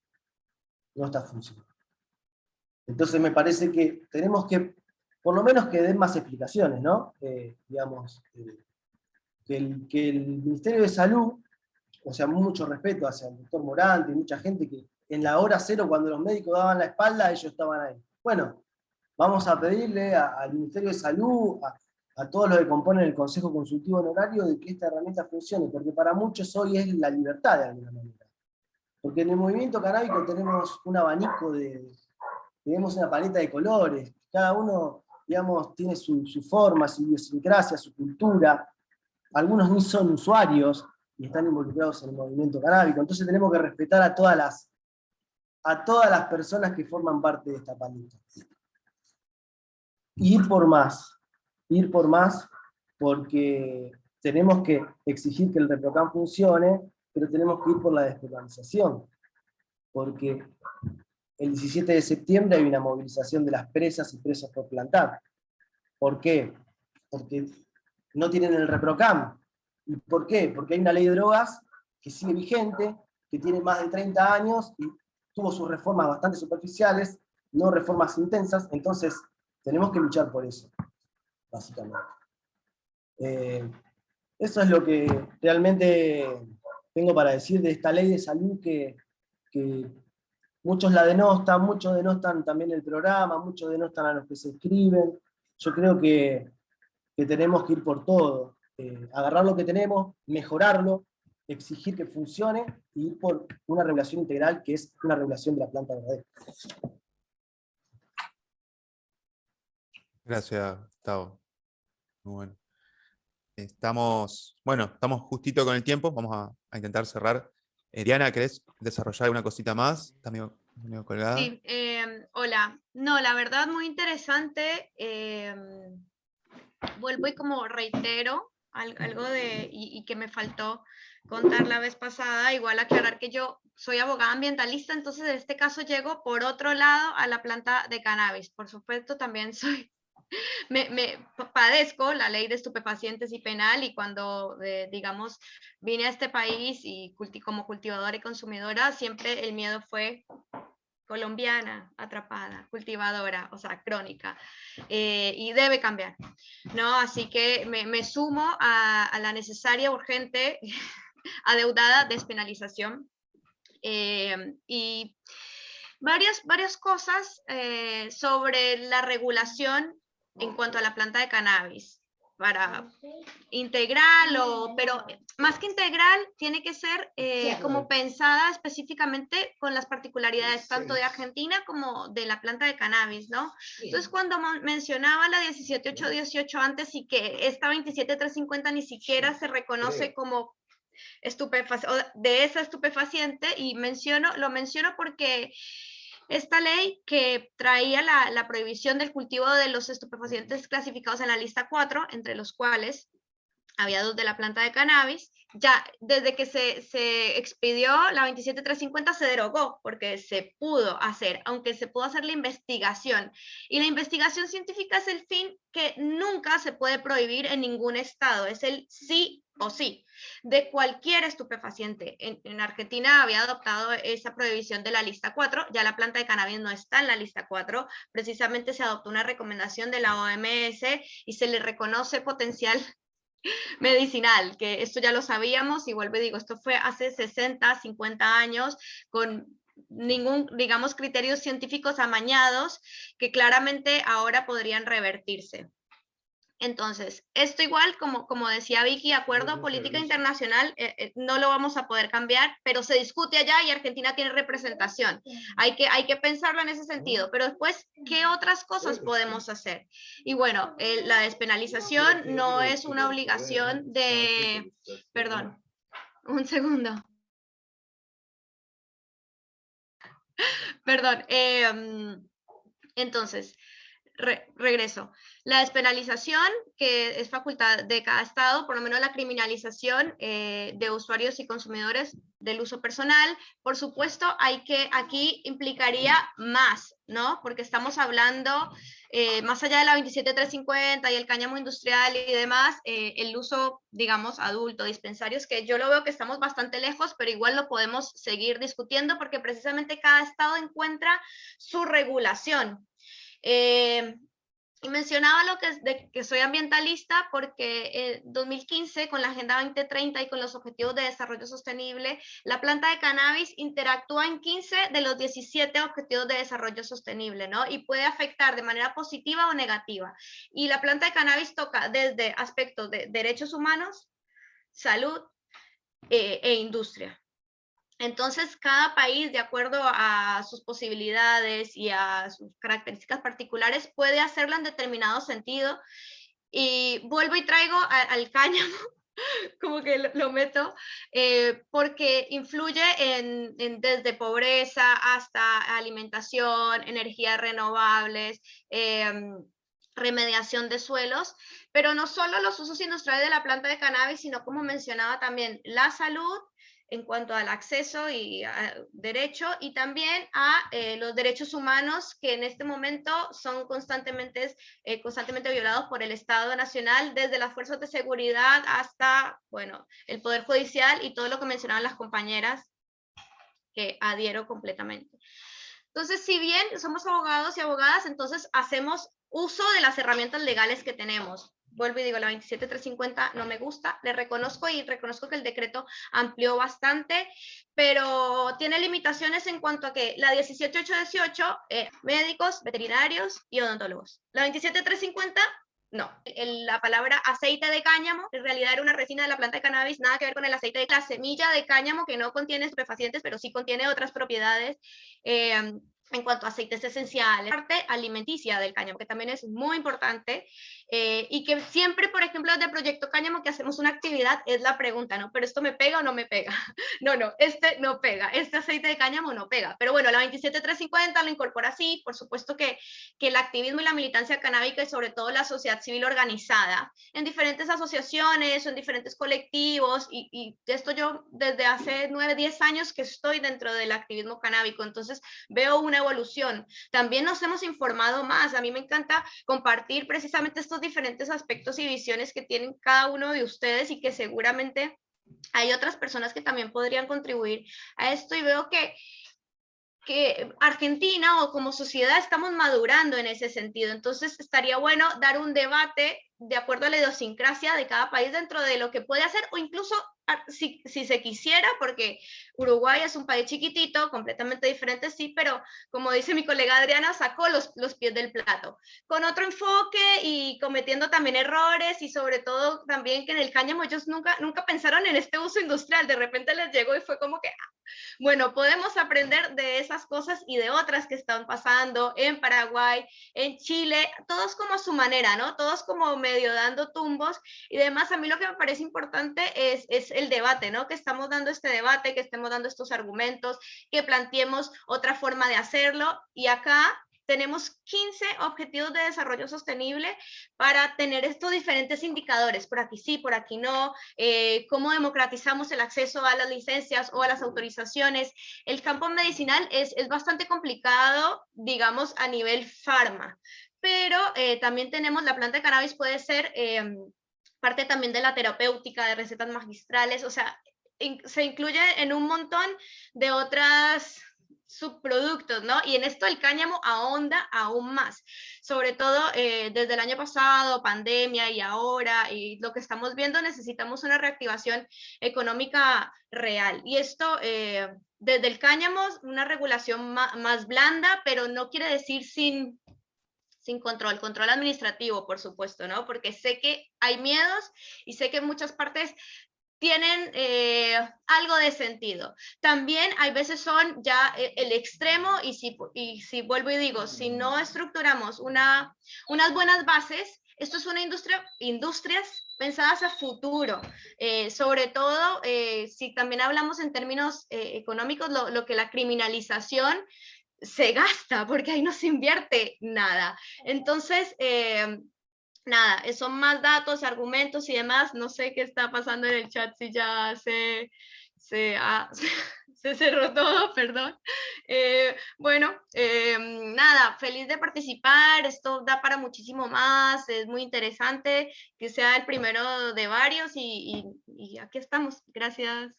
S4: No está funcionando. Entonces me parece que tenemos que, por lo menos que den más explicaciones, ¿no? Digamos, que el Ministerio de Salud, o sea, mucho respeto hacia el doctor Morante y mucha gente que en la hora cero, cuando los médicos daban la espalda, ellos estaban ahí. Bueno, vamos a pedirle al Ministerio de Salud, a todos los que componen el Consejo Consultivo Honorario, de que esta herramienta funcione, porque para muchos hoy es la libertad de alguna manera. Porque en el movimiento canábico tenemos un abanico tenemos una paleta de colores, cada uno, digamos, tiene su forma, su idiosincrasia, su cultura, algunos ni son usuarios y están involucrados en el movimiento canábico, entonces tenemos que respetar a todas las personas que forman parte de esta paleta. Ir por más, porque tenemos que exigir que el ReproCam funcione, pero tenemos que ir por la despenalización, porque el 17 de septiembre hay una movilización de las presas y presos por plantar. ¿Por qué? Porque no tienen el ReproCam. ¿Y por qué? Porque hay una ley de drogas que sigue vigente, que tiene más de 30 años y tuvo sus reformas bastante superficiales, no reformas intensas, entonces tenemos que luchar por eso, básicamente. Eso es lo que realmente tengo para decir de esta ley de salud que muchos la denostan, muchos denostan también el programa, muchos denostan a los que se inscriben. Yo creo que tenemos que ir por todo, agarrar lo que tenemos, mejorarlo, exigir que funcione y ir por una regulación integral que es una regulación de la planta verdadera.
S1: Gracias, Gustavo. Muy bueno. Estamos justito con el tiempo, vamos a intentar cerrar. Diana, ¿querés desarrollar alguna cosita más? ¿Está medio colgada?
S5: Sí, hola. No, la verdad muy interesante. Vuelvo y como reitero algo y que me faltó contar la vez pasada, igual aclarar que yo soy abogada ambientalista, entonces en este caso llego por otro lado a la planta de cannabis. Por supuesto también soy me padezco la ley de estupefacientes y penal, y cuando, digamos, vine a este país y como cultivadora y consumidora, siempre el miedo fue colombiana, atrapada, cultivadora, o sea, crónica, y debe cambiar, ¿no? Así que me sumo a la necesaria, urgente, adeudada despenalización, y varias cosas sobre la regulación en cuanto a la planta de cannabis, para integral, pero más que integral, tiene que ser como pensada específicamente con las particularidades tanto de Argentina como de la planta de cannabis, ¿no? Entonces, cuando mencionaba la 17818 antes y que esta 27350 ni siquiera se reconoce como de esa estupefaciente, y lo menciono porque esta ley que traía la prohibición del cultivo de los estupefacientes clasificados en la lista 4, entre los cuales había 2 de la planta de cannabis, ya desde que se expidió la 27350 se derogó, porque se pudo hacer, aunque se pudo hacer la investigación. Y la investigación científica es el fin que nunca se puede prohibir en ningún estado, es el sí o sí, de cualquier estupefaciente. En Argentina había adoptado esa prohibición de la lista 4, ya la planta de cannabis no está en la lista 4, precisamente se adoptó una recomendación de la OMS y se le reconoce potencial medicinal, que esto ya lo sabíamos, y vuelvo y digo, esto fue hace 60, 50 años, con ningún, digamos, criterios científicos amañados, que claramente ahora podrían revertirse. Entonces, esto igual, como decía Vicky, acuerdo política internacional, no lo vamos a poder cambiar, pero se discute allá y Argentina tiene representación. Hay que pensarlo en ese sentido, pero después, ¿qué otras cosas podemos hacer? Y bueno, la despenalización no es una obligación de... Perdón, un segundo. Perdón. Entonces, regreso. La despenalización, que es facultad de cada estado, por lo menos la criminalización de usuarios y consumidores del uso personal, por supuesto, aquí implicaría más, ¿no? Porque estamos hablando, más allá de la 27350 y el cáñamo industrial y demás, el uso, digamos, adulto, dispensarios, que yo lo veo que estamos bastante lejos, pero igual lo podemos seguir discutiendo porque precisamente cada estado encuentra su regulación. Y mencionaba que soy ambientalista porque en 2015, con la Agenda 2030 y con los Objetivos de Desarrollo Sostenible, la planta de cannabis interactúa en 15 de los 17 Objetivos de Desarrollo Sostenible, ¿no? Y puede afectar de manera positiva o negativa. Y la planta de cannabis toca desde aspectos de derechos humanos, salud e industria. Entonces, cada país, de acuerdo a sus posibilidades y a sus características particulares, puede hacerlo en determinado sentido. Y vuelvo y traigo al cáñamo, como que lo meto, porque influye desde pobreza hasta alimentación, energías renovables, remediación de suelos, pero no solo los usos industriales de la planta de cannabis, sino como mencionaba también la salud, en cuanto al acceso y derecho, y también a los derechos humanos que en este momento son constantemente violados por el Estado Nacional, desde las fuerzas de seguridad hasta, bueno, el Poder Judicial y todo lo que mencionaban las compañeras, que adhiero completamente. Entonces, si bien somos abogados y abogadas, entonces hacemos uso de las herramientas legales que tenemos. Vuelvo y digo, la 27350 no me gusta, le reconozco y reconozco que el decreto amplió bastante, pero tiene limitaciones en cuanto a que la 17818, médicos, veterinarios y odontólogos. La 27350, no. La palabra aceite de cáñamo, en realidad era una resina de la planta de cannabis, nada que ver con el aceite de la semilla de cáñamo, que no contiene estupefacientes, pero sí contiene otras propiedades, en cuanto a aceites esenciales, parte alimenticia del cáñamo, que también es muy importante, y que siempre, por ejemplo, desde Proyecto Cáñamo, que hacemos una actividad, es la pregunta, ¿no? ¿Pero esto me pega o no me pega? No, este no pega, este aceite de cáñamo no pega, pero bueno, la 27350 lo incorpora así, por supuesto que el activismo y la militancia canábica, y sobre todo la sociedad civil organizada, en diferentes asociaciones o en diferentes colectivos, y esto yo desde hace 9, 10 años que estoy dentro del activismo canábico, entonces veo una evolución. También nos hemos informado más. A mí me encanta compartir precisamente estos diferentes aspectos y visiones que tienen cada uno de ustedes, y que seguramente hay otras personas que también podrían contribuir a esto, y veo que Argentina o como sociedad estamos madurando en ese sentido. Entonces estaría bueno dar un debate de acuerdo a la idiosincrasia de cada país dentro de lo que puede hacer, o incluso si se quisiera, porque Uruguay es un país chiquitito, completamente diferente, sí, pero como dice mi colega Adriana, sacó los pies del plato, con otro enfoque y cometiendo también errores, y sobre todo también que en el cáñamo ellos nunca pensaron en este uso industrial, de repente les llegó y fue como que, bueno, podemos aprender de esas cosas y de otras que están pasando en Paraguay, en Chile, todos como a su manera, ¿no? Todos como medio dando tumbos y demás. A mí lo que me parece importante es el debate, ¿no? Que estamos dando este debate, que estemos dando estos argumentos, que planteemos otra forma de hacerlo. Y acá tenemos 15 objetivos de desarrollo sostenible para tener estos diferentes indicadores, por aquí sí, por aquí no, cómo democratizamos el acceso a las licencias o a las autorizaciones. El campo medicinal es bastante complicado, digamos, a nivel farma, pero también tenemos la planta de cannabis, puede ser parte también de la terapéutica, de recetas magistrales, o sea, se incluye en un montón de otras subproductos, ¿no? Y en esto el cáñamo ahonda aún más, sobre todo desde el año pasado, pandemia, y ahora, y lo que estamos viendo, necesitamos una reactivación económica real. Y esto, desde el cáñamo, una regulación más blanda, pero no quiere decir sin control administrativo, por supuesto, ¿no? Porque sé que hay miedos y sé que en muchas partes tienen algo de sentido. También hay veces son ya el extremo, y si vuelvo y digo, si no estructuramos unas buenas bases, esto es una industrias pensadas a futuro, sobre todo si también hablamos en términos económicos, lo que la criminalización se gasta, porque ahí no se invierte nada. Entonces, nada, son más datos, argumentos y demás. No sé qué está pasando en el chat, si ya se cerró todo, perdón. Bueno, nada, feliz de participar. Esto da para muchísimo más, es muy interesante que sea el primero de varios, y aquí estamos. Gracias.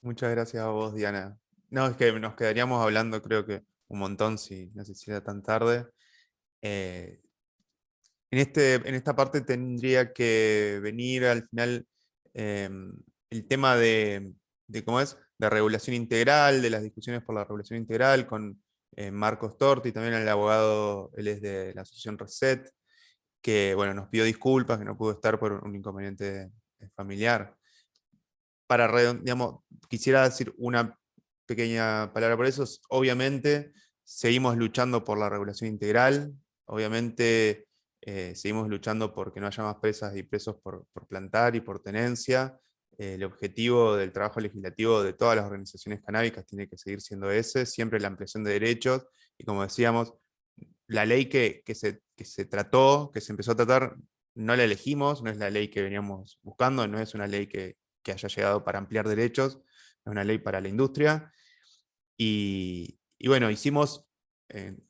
S1: Muchas gracias a vos, Diana. No, es que nos quedaríamos hablando, creo que un montón, si no se hiciera tan tarde. En esta parte tendría que venir al final el tema de cómo es, de regulación integral, de las discusiones por la regulación integral, con Marcos Torti, también el abogado, él es de la asociación Reset, que bueno, nos pidió disculpas, que no pudo estar por un inconveniente familiar. Digamos, quisiera decir una pequeña palabra por eso. Obviamente, seguimos luchando por la regulación integral, obviamente seguimos luchando por que no haya más presas y presos por plantar y por tenencia. El objetivo del trabajo legislativo de todas las organizaciones canábicas tiene que seguir siendo ese, siempre la ampliación de derechos, y como decíamos, la ley que se trató, que se empezó a tratar, no la elegimos, no es la ley que veníamos buscando, no es una ley que haya llegado para ampliar derechos, es una ley para la industria. Y bueno, hicimos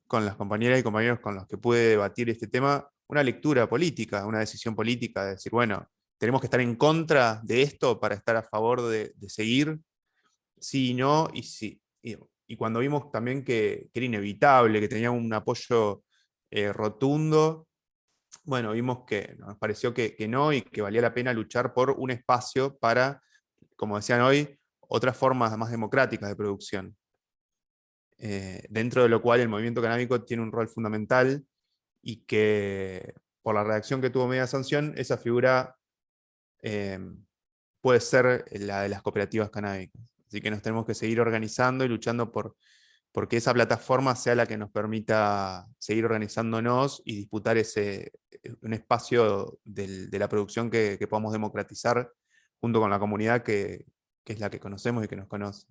S1: con las compañeras y compañeros con los que pude debatir este tema una lectura política, una decisión política, de decir, bueno, tenemos que estar en contra de esto para estar a favor de seguir, sí y no, y sí. Y cuando vimos también que era inevitable, que tenía un apoyo rotundo, bueno, vimos que nos pareció que no, y que valía la pena luchar por un espacio para, como decían hoy, otras formas más democráticas de producción. Dentro de lo cual el movimiento canábico tiene un rol fundamental, y que por la redacción que tuvo Media Sanción, esa figura puede ser la de las cooperativas canábicas. Así que nos tenemos que seguir organizando y luchando porque esa plataforma sea la que nos permita seguir organizándonos y disputar un espacio de la producción que podamos democratizar junto con la comunidad que es la que conocemos y que nos conoce.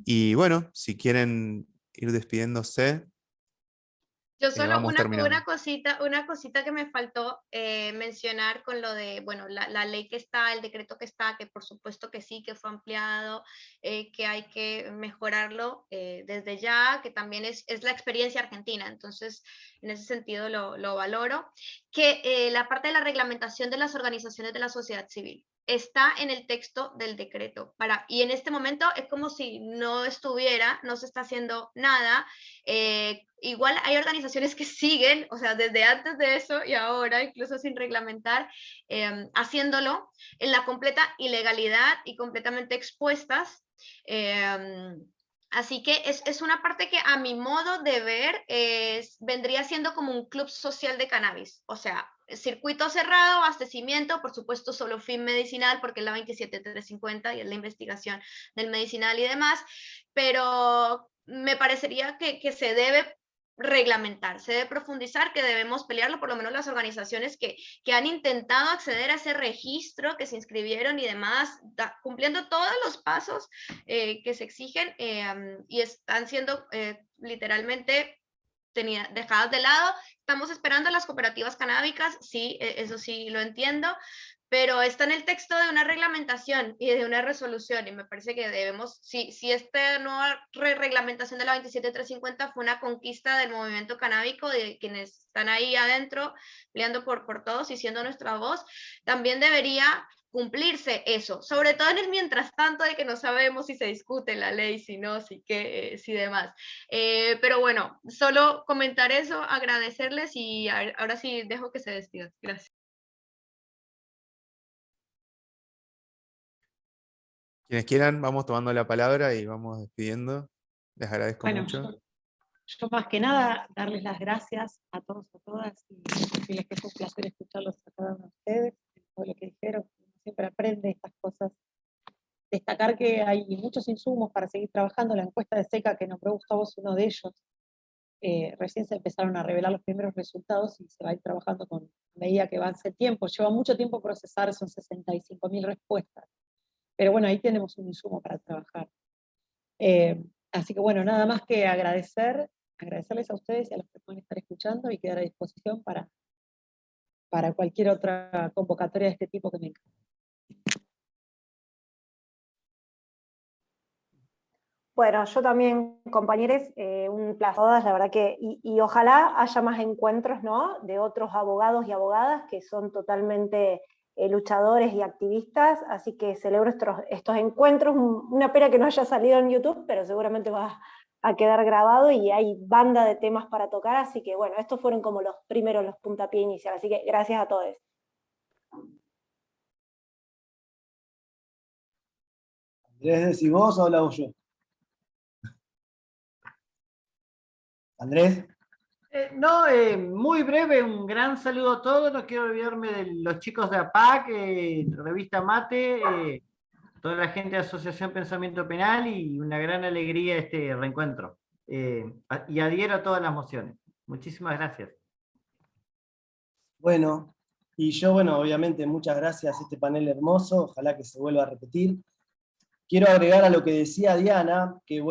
S1: Y bueno, si quieren ir despidiéndose,
S5: Yo solo
S1: vamos terminando.
S5: una cosita que me faltó mencionar con lo de, bueno, la ley que está, el decreto que está, que por supuesto que sí, que fue ampliado, que hay que mejorarlo desde ya, que también es la experiencia argentina, entonces en ese sentido lo valoro, que la parte de la reglamentación de las organizaciones de la sociedad civil está en el texto del decreto, y en este momento es como si no estuviera, no se está haciendo nada. Igual hay organizaciones que siguen, o sea, desde antes de eso y ahora, incluso sin reglamentar, haciéndolo en la completa ilegalidad y completamente expuestas. Así que es una parte que a mi modo de ver vendría siendo como un club social de cannabis, o sea, circuito cerrado, abastecimiento, por supuesto solo fin medicinal porque es la 27350 y es la investigación del medicinal y demás, pero me parecería que se debe reglamentar, se debe profundizar, que debemos pelearlo, por lo menos las organizaciones que han intentado acceder a ese registro, que se inscribieron y demás, cumpliendo todos los pasos que se exigen y están siendo literalmente dejadas de lado. Estamos esperando a las cooperativas canábicas, sí, eso sí lo entiendo, pero está en el texto de una reglamentación y de una resolución, y me parece que debemos, si esta nueva reglamentación de la 27350 fue una conquista del movimiento canábico, de quienes están ahí adentro peleando por todos y siendo nuestra voz, también debería cumplirse eso, sobre todo en el mientras tanto de que no sabemos si se discute la ley, si no, si qué, si demás. Pero bueno, solo comentar eso, agradecerles y ahora sí dejo que se despidan. Gracias.
S1: Quienes quieran, vamos tomando la palabra y vamos despidiendo. Les agradezco mucho.
S6: Yo más que nada darles las gracias a todos y a todas y decirles que fue un placer escucharlos a cada uno de ustedes, todo lo que dijeron, siempre aprende estas cosas. Destacar que hay muchos insumos para seguir trabajando, la encuesta de SECA que nombró Gustavo es uno de ellos. Recién se empezaron a revelar los primeros resultados y se va a ir trabajando a medida que avance el tiempo. Lleva mucho tiempo procesar, son 65.000 respuestas. Pero bueno, ahí tenemos un insumo para trabajar. Así que bueno, nada más que agradecerles a ustedes y a los que pueden estar escuchando y quedar a disposición para cualquier otra convocatoria de este tipo que me encanta.
S3: Bueno, yo también, compañeros, un placer, la verdad que, y ojalá haya más encuentros, ¿no?, de otros abogados y abogadas que son totalmente luchadores y activistas, así que celebro estos encuentros, una pena que no haya salido en YouTube, pero seguramente va a quedar grabado y hay banda de temas para tocar, así que bueno, estos fueron como los primeros, los puntapié iniciales, así que gracias a todos.
S4: Andrés, ¿decís vos o hablo yo? Andrés.
S2: Muy breve, un gran saludo a todos, no quiero olvidarme de los chicos de APAC, Revista Mate, toda la gente de Asociación Pensamiento Penal y una gran alegría este reencuentro. Y adhiero a todas las mociones. Muchísimas gracias.
S4: Bueno, y yo, obviamente muchas gracias a este panel hermoso, ojalá que se vuelva a repetir. Quiero agregar a lo que decía Diana, que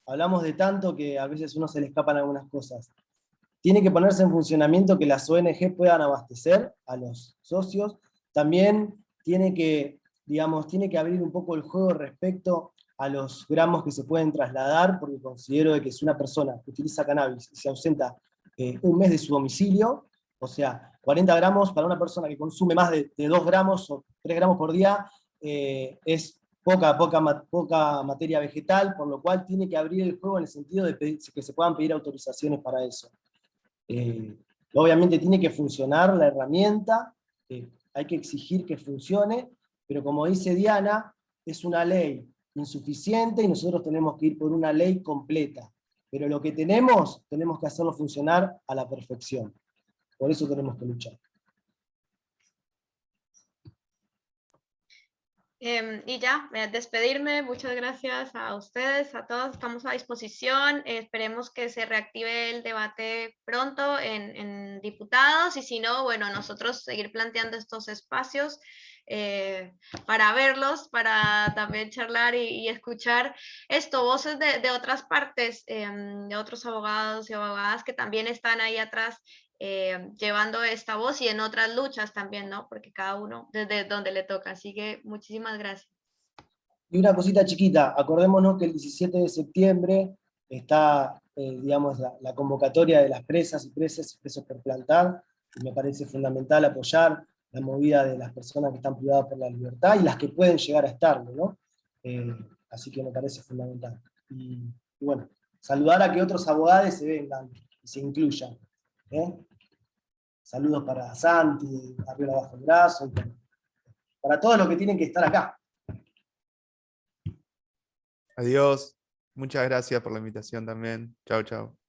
S4: hablamos de tanto que a veces uno se le escapan algunas cosas. tiene que ponerse en funcionamiento que las ONG puedan abastecer a los socios. También tiene que, digamos, tiene que abrir un poco el juego respecto a los gramos que se pueden trasladar, porque considero de que si una persona que utiliza cannabis y se ausenta un mes de su domicilio, o sea, 40 gramos para una persona que consume más de 2 gramos o 3 gramos por día, es poca materia vegetal, por lo cual tiene que abrir el juego en el sentido de que se puedan pedir autorizaciones para eso. Obviamente tiene que funcionar la herramienta, hay que exigir que funcione, pero como dice Diana, es una ley insuficiente y nosotros tenemos que ir por una ley completa. Pero lo que tenemos que hacerlo funcionar a la perfección. Por eso tenemos que luchar.
S5: Y ya, despedirme, muchas gracias a ustedes, a todos, estamos a disposición, esperemos que se reactive el debate pronto en diputados, y si no, bueno, nosotros seguir planteando estos espacios para verlos, para también charlar y escuchar voces de otras partes, de otros abogados y abogadas que también están ahí atrás, llevando esta voz y en otras luchas también, ¿no? Porque cada uno desde donde le toca. Así que muchísimas gracias.
S4: Y una cosita chiquita, acordémonos que el 17 de septiembre está, digamos, la convocatoria de las presas y presos por plantar, y me parece fundamental apoyar la movida de las personas que están privadas por la libertad y las que pueden llegar a estarlo, ¿no? Así que me parece fundamental. Y bueno, saludar a que otros abogados se vengan y se incluyan. Saludos para Santi, arriba abajo el brazo, y para todos los que tienen que estar acá.
S1: Adiós. Muchas gracias por la invitación también. Chao, chao.